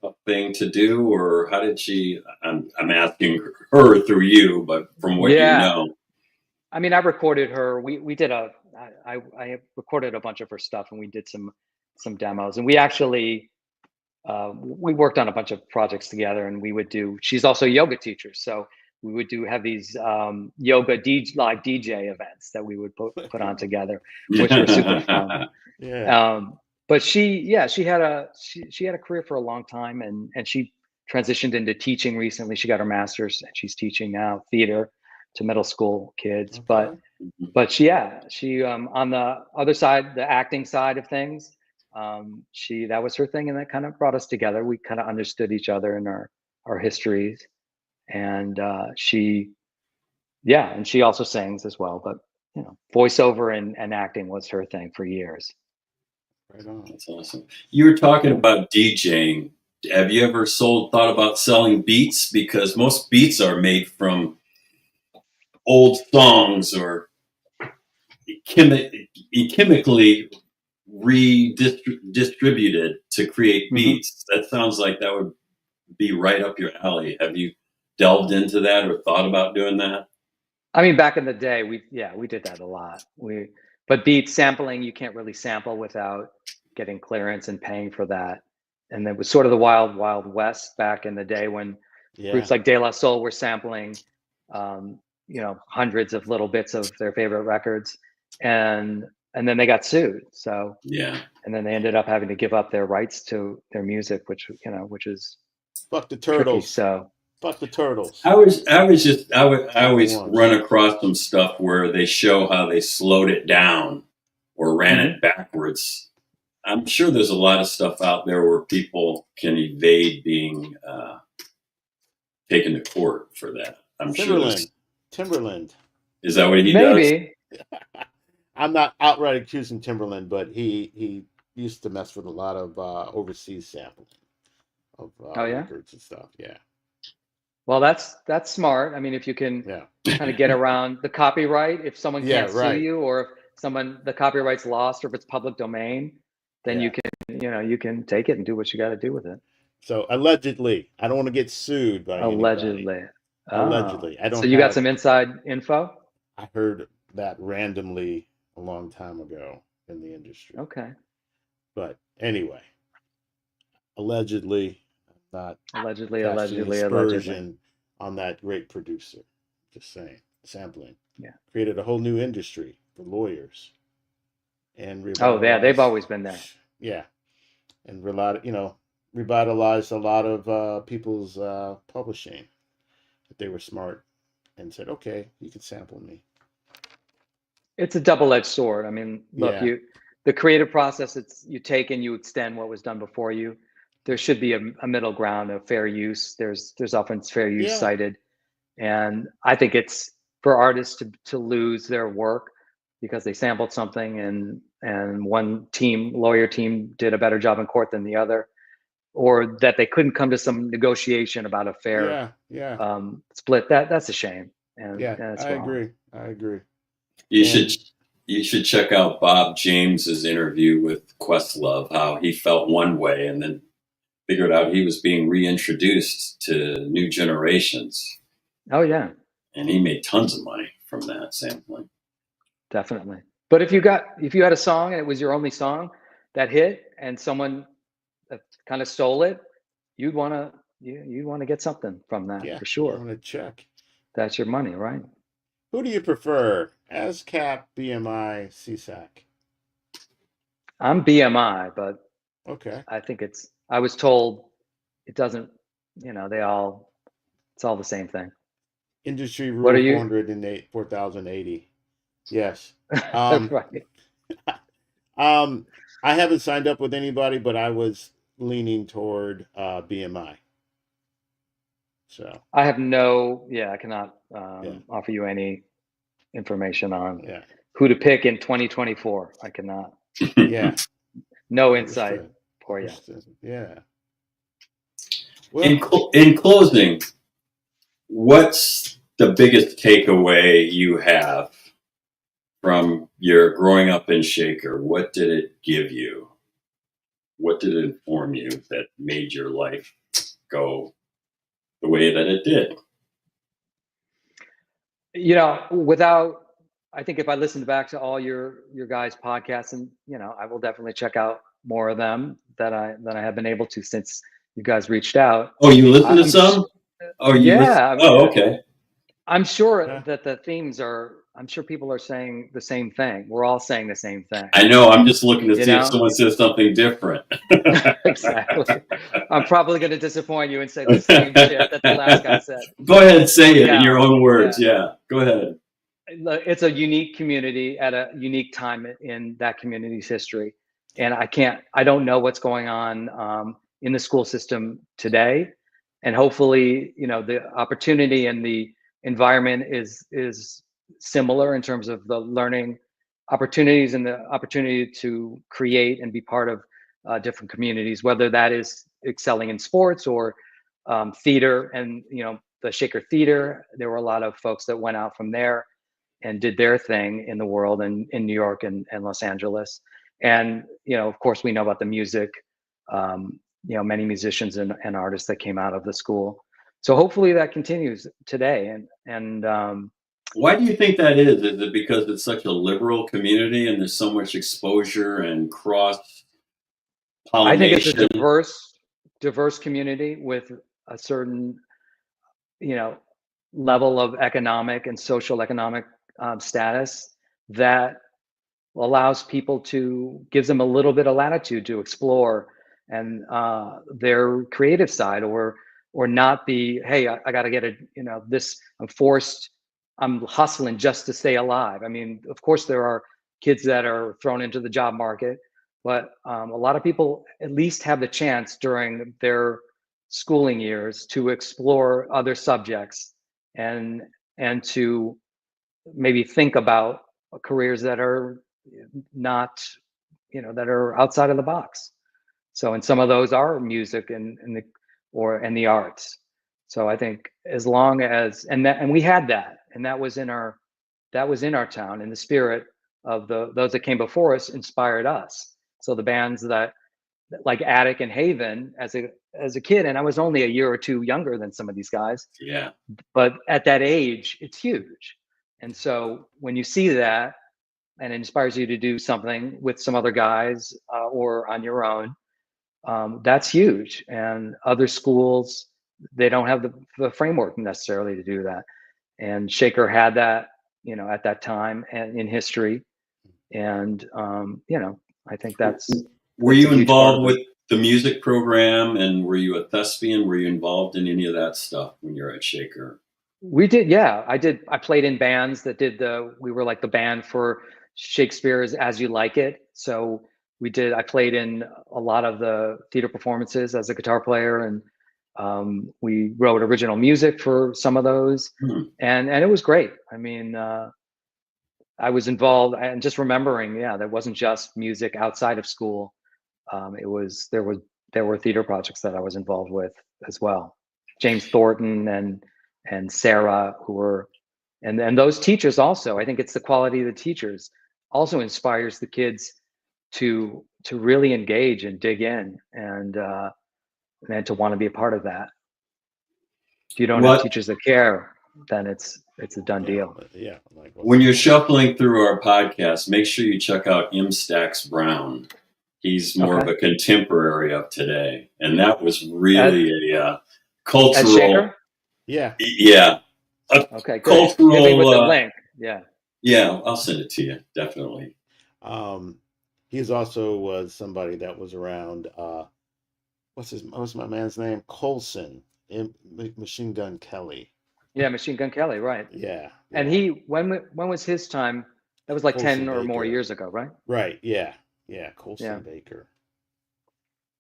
tough thing to do, or how did she? I'm asking her through you, but from what you Yeah, know, I mean, I recorded her. We did I recorded a bunch of her stuff, and we did some demos, and we actually we worked on a bunch of projects together, and we would do. She's also a yoga teacher, so we would have these yoga live DJ events that we would put on together, which were super fun. Yeah. But she had a career for a long time, and she transitioned into teaching recently. She got her master's, and she's teaching now theater to middle school kids. Okay. But she on the other side, the acting side of things, that was her thing, and that kind of brought us together. We kind of understood each other and our histories, and and she also sings as well. But voiceover and acting was her thing for years. Right on. that's awesome. You were talking about DJing. Have you ever thought about selling beats? Because most beats are made from old songs or chemically redistributed to create beats. That sounds like that would be right up your alley. Have you delved into that or thought about doing that? I mean, back in the day, we did that a lot. But beat sampling, you can't really sample without getting clearance and paying for that. And it was sort of the wild, wild west back in the day when groups like De La Soul were sampling, hundreds of little bits of their favorite records, and then they got sued. So and then they ended up having to give up their rights to their music, which is Fuck the tricky. turtles. So fuck the turtles. I always run across some stuff where they show how they slowed it down or ran it backwards. I'm sure there's a lot of stuff out there where people can evade being taken to court for that. I'm sure. Timberland. Is that what he maybe. does? I'm not outright accusing Timberland, but he used to mess with a lot of overseas sampling of records and stuff. Yeah. Well, that's smart. I mean, if you can kind of get around the copyright, if someone can't sue you, or if the copyright's lost, or if it's public domain, then you can take it and do what you got to do with it. So allegedly, I don't want to get sued by allegedly. Anybody. Allegedly, I don't. So you got some inside info? I heard that randomly a long time ago in the industry. Okay. But anyway, allegedly, not allegedly on that great producer. Just saying, sampling. Yeah. Created a whole new industry for lawyers. And they've always been there. Yeah, and revitalized a lot of people's publishing. That they were smart and said, "Okay, you can sample me." It's a double-edged sword. I mean, look, the creative process, you take and you extend what was done before you. There should be a middle ground of fair use. There's often fair use cited, and I think it's for artists to lose their work because they sampled something and one lawyer team did a better job in court than the other, or that they couldn't come to some negotiation about a fair split. That's a shame. And that's wrong. I agree. You should check out Bob James's interview with Questlove, how he felt one way and then figured out he was being reintroduced to new generations. Oh yeah. And he made tons of money from that sampling. Definitely. But if you had a song and it was your only song that hit and someone kind of stole it, you'd want to get something from that for sure. You want to check. That's your money, right? Who do you prefer, ASCAP, BMI, CSAC? I'm BMI, but okay. I think I was told it doesn't. It's all the same thing. Industry rule 4,080. Yes. Right. I haven't signed up with anybody, but I was leaning toward BMI. So I have I cannot offer you any information on who to pick in 2024. I cannot. Yeah. No insight for you. Yeah. Well, in closing, what's the biggest takeaway you have from your growing up in Shaker? What did it give you? What did it inform you that made your life go the way that it did? You know, I think if I listened back to all your guys' podcasts, and you know, I will definitely check out more of them that I have been able to since you guys reached out. Oh, you listen to I'm some? Oh, you listen? yeah, Oh, okay. I'm sure Yeah. that the themes are. I'm sure people are saying the same thing. We're all saying the same thing. I know. I'm just looking to You see if know, someone says something different. exactly. I'm probably going to disappoint you and say the same shit that the last guy said. Go ahead and say No it in your doubt. own words. Yeah. Yeah, go ahead. It's a unique community at a unique time in that community's history, and I don't know what's going on in the school system today, and hopefully, you know, the opportunity and the environment is similar in terms of the learning opportunities and the opportunity to create and be part of different communities, whether that is excelling in sports or theater. And you know, the Shaker Theater, there were a lot of folks that went out from there and did their thing in the world and in New York and Los Angeles. And, you know, of course, we know about the music, you know, many musicians and artists that came out of the school. So hopefully that continues today. And Why do you think that is? Is it because it's such a liberal community and there's so much exposure and cross I think it's a pollination? diverse community with a certain, you know, level of economic and social economic status that allows people to gives them a little bit of latitude to explore and their creative side or not be, hey, I got to get a, you know, this, I'm hustling just to stay alive. I mean, of course there are kids that are thrown into the job market, but a lot of people at least have the chance during their schooling years to explore other subjects and to maybe think about careers that are not, you know, that are outside of the box. So, and some of those are music and the arts. So I think as long as, and we had that, and that was in our town, and the spirit of those that came before us inspired us. So the bands that like Attic and Haven as a kid, and I was only a year or two younger than some of these guys, Yeah. but at that age, it's huge. And so when you see that, and it inspires you to do something with some other guys or on your own, that's huge. And other schools, they don't have the framework necessarily to do that. And Shaker had that, you know, at that time and in history. And you know, I think Were that's a you huge part of involved it. with the music program and were you a thespian? Were you involved in any of that stuff when you're at Shaker? We did, yeah. I did. I played in bands that did we were like the band for Shakespeare's As You Like It. So I played in a lot of the theater performances as a guitar player, and we wrote original music for some of those. Hmm. And it was great. I mean, I was involved, and just remembering, yeah, there wasn't just music outside of school. There were theater projects that I was involved with as well. James Thornton and Sarah, who were, and those teachers also. I think it's the quality of the teachers also inspires the kids to really engage and dig in and to want to be a part of that. If you don't have What teachers that care, then it's a done Yeah. deal. Yeah. Like When you're shuffling through our podcast, make sure you check out M. Stax Brown. He's more of Okay. a contemporary of today, and that was At really a at cultural, Shaker? Yeah. yeah, a Okay, good. Hit me with the cultural. link. Yeah. Yeah, I'll send it to you definitely. Um, he's also was somebody that was around. What's my man's name? Colson in Machine Gun Kelly. Yeah, Machine Gun Kelly, right. Yeah. And Yeah. when was his time? That was like 10 Colson or more Baker. years ago, right? Right. Yeah. Yeah. Yeah. Colson Baker.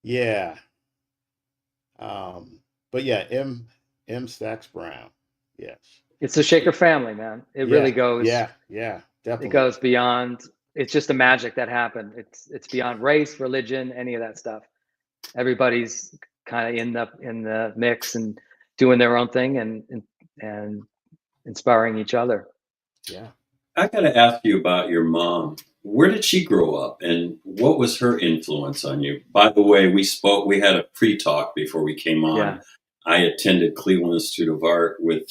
Yeah. Um, but yeah, M. Stacks Brown. Yes. It's the Shaker family, man. It really Yeah. goes, Yeah. Yeah. it Definitely. goes beyond, it's just the magic that happened. It's beyond race, religion, any of that stuff. Everybody's kind of in the mix and doing their own thing and inspiring each other. Yeah. I got to ask you about your mom. Where did she grow up, and what was her influence on you? By the way, we had a pre-talk before we came on. Yeah. I attended Cleveland Institute of Art with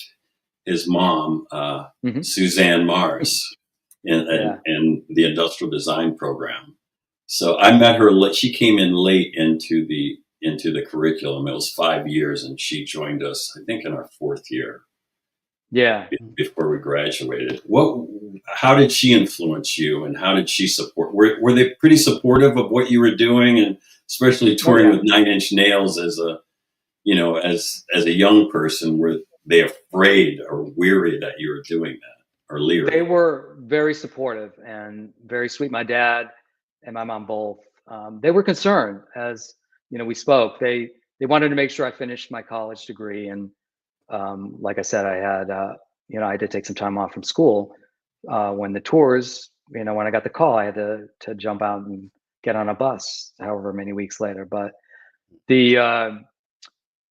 his mom, Mhm. Suzanne Mars, Yeah. in the industrial design program. So I met her. She came in late into the curriculum. It was 5 years, and she joined us, I think, in our 4th year Yeah. before we graduated. How did she influence you, and how did she support? Were they pretty supportive of what you were doing, and especially Oh, touring yeah. with 9-inch Nails as a young person? Were they afraid or weary that you were doing that, or leery? They were very supportive and very sweet. My dad and my mom both. They were concerned as we spoke. They wanted to make sure I finished my college degree, and like I said, I had to take some time off from school when the tours. When I got the call, I had to jump out and get on a bus. However many weeks later, but the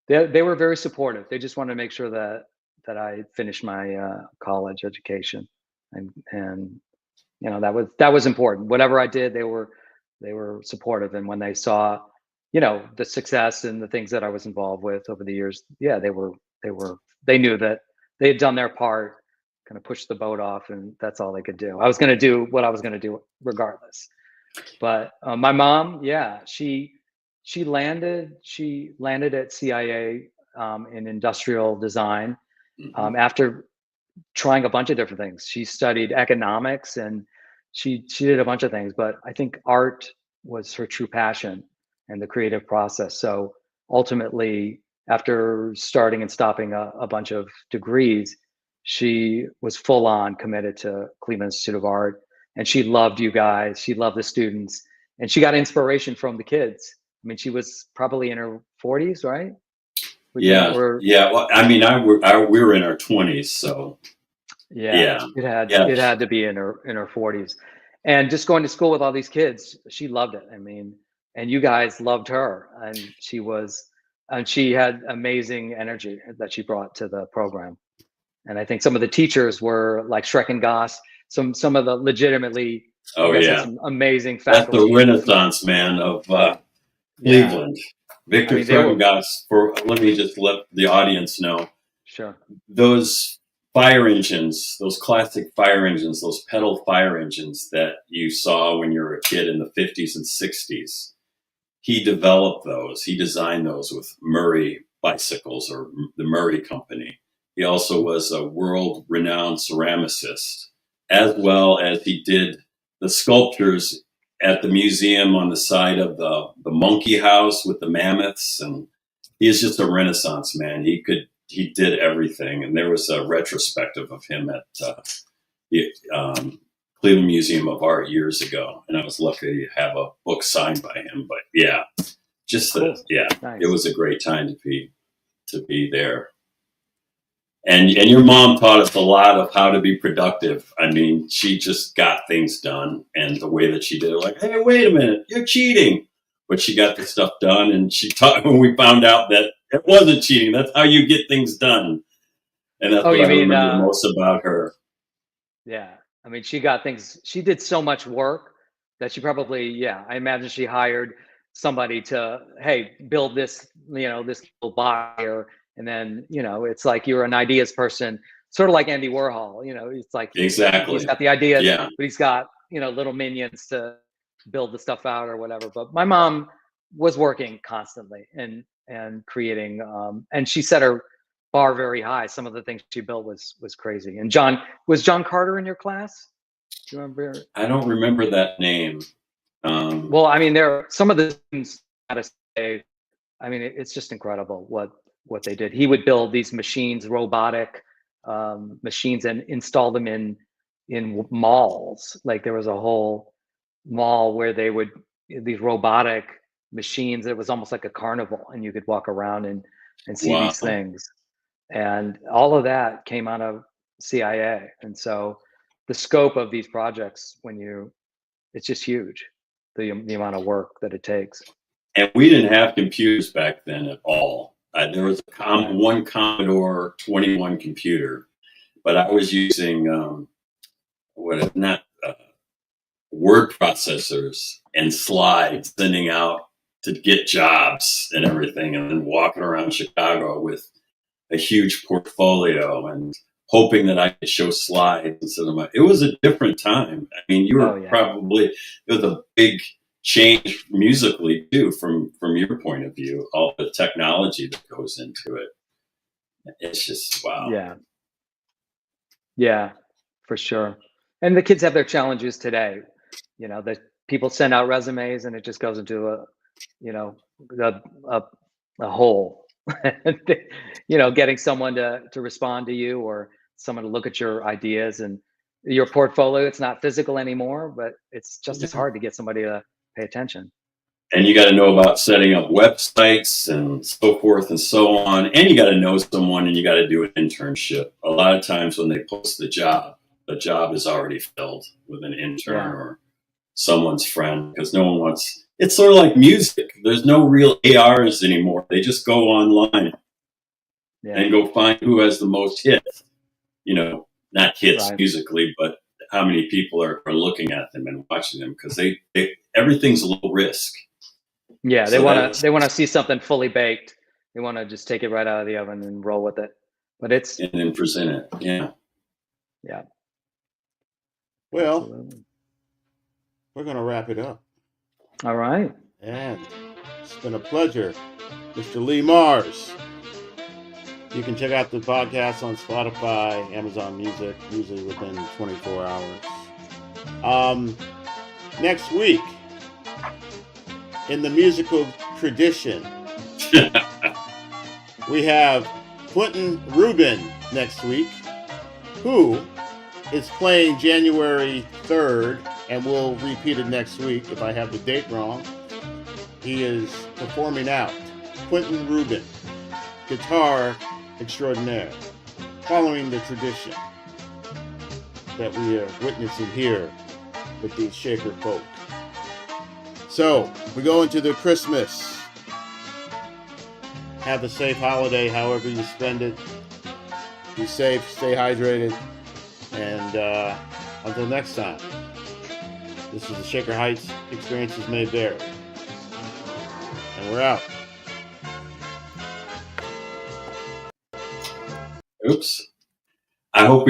they were very supportive. They just wanted to make sure that I finished my college education, and that was important. Whatever I did, they were supportive, and when they saw the success and the things that I was involved with over the years, yeah, they knew that they had done their part, kind of pushed the boat off, and that's all they could do. I was going to do what I was going to do regardless. But my mom, yeah, she landed at CIA in industrial design Mhm. after trying a bunch of different things. She studied economics and she did a bunch of things, but I think art was her true passion and the creative process. So ultimately, after starting and stopping a bunch of degrees, she was full on committed to Cleveland Institute of Art, and she loved you guys. She loved the students, and she got inspiration from the kids. I mean, she was probably in her 40s, right? Would you Yeah, or yeah. Well, I mean, we were in our 20s, so Yeah, yeah, it had yeah. it had to be in her 40s. And just going to school with all these kids, she loved it. I mean, and you guys loved her, and she had amazing energy that she brought to the program. And I think some of the teachers were like Shrek and Goss. Some of the legitimately, you Oh guys had yeah, some amazing that's the faculty. Renaissance man of Yeah, Cleveland. I Victor mean they were Threpengas. Let me just let the audience know sure. those fire engines, those classic fire engines, those pedal fire engines that you saw when you were a kid in the 50s and 60s. He developed those. He designed those with Murray bicycles, or the Murray Company. He also was a world-renowned ceramicist, as well as he did the sculptures at the museum on the side of the monkey house with the mammoths. And he is just a Renaissance man. He did everything. And there was a retrospective of him at the Cleveland Museum of Art years ago, and I was lucky to have a book signed by him. But yeah, Cool. it Nice. was a great time to be there. And your mom taught us a lot of how to be productive. I mean, she just got things done, and the way that she did it, like, hey, wait a minute, you're cheating. But she got the stuff done, and she taught when we found out that it wasn't cheating. That's how you get things done. And that's Oh, what you I mean remember most about her. yeah. I mean, she did so much work that she probably, yeah, I imagine she hired somebody to, hey, build this little buyer. And then, it's like you're an ideas person, sort of like Andy Warhol, it's like he's Exactly. got the ideas, Yeah. but he's got, little minions to build the stuff out or whatever. But my mom was working constantly and creating, and she set her bar very high. Some of the things she built was crazy. And was John Carter in your class? Do you remember? I don't remember that name. Well, I mean, there are some of the students, gotta say, I mean, it's just incredible what they did. He would build these machines, robotic machines, and install them in malls. Like there was a whole mall where they would these robotic machines. It was almost like a carnival, and you could walk around and see Wow. these things. And all of that came out of CIA. And so the scope of these projects, it's just huge, the amount of work that it takes. And we didn't have computers back then at all. There was Right. one Commodore 21 computer but I was using word processors and slides, sending out to get jobs and everything, and then walking around Chicago with a huge portfolio and hoping that I could show slides instead of it was a different time. I mean, you were it was a big change musically too, from your point of view, all the technology that goes into it. It's just, wow. Yeah, for sure. And the kids have their challenges today. You know, that people send out resumes and it just goes into a hole. You know, getting someone to respond to you or someone to look at your ideas and your portfolio. It's not physical anymore, but it's just as hard to get somebody to pay attention. And you got to know about setting up websites and so forth and so on. And you got to know someone, and you got to do an internship. A lot of times when they post the job is already filled with an intern or someone's friend, because no one wants. It's sort of like music. There's no real ARs anymore. They just go online and go find who has the most hits. You know, not hits musically, but how many people are looking at them and watching them, because they everything's low risk. Yeah, they want to see something fully baked. They want to just take it right out of the oven and roll with it. But and then present it. Yeah. Well, we're going to wrap it up. All right. And it's been a pleasure, Mr. Lee Mars. You can check out the podcast on Spotify, Amazon Music, usually within 24 hours. Next week, in the musical tradition, we have Quentin Rubin next week, who is playing January 3rd, and we'll repeat it next week if I have the date wrong. He is performing out. Quentin Rubin, guitar extraordinaire, following the tradition that we are witnessing here with these Shaker folk. So, we go into the Christmas. Have a safe holiday, however you spend it. Be safe, stay hydrated, and until next time, this is the Shaker Heights Experiences Made There. And we're out. Oops. I hope we don't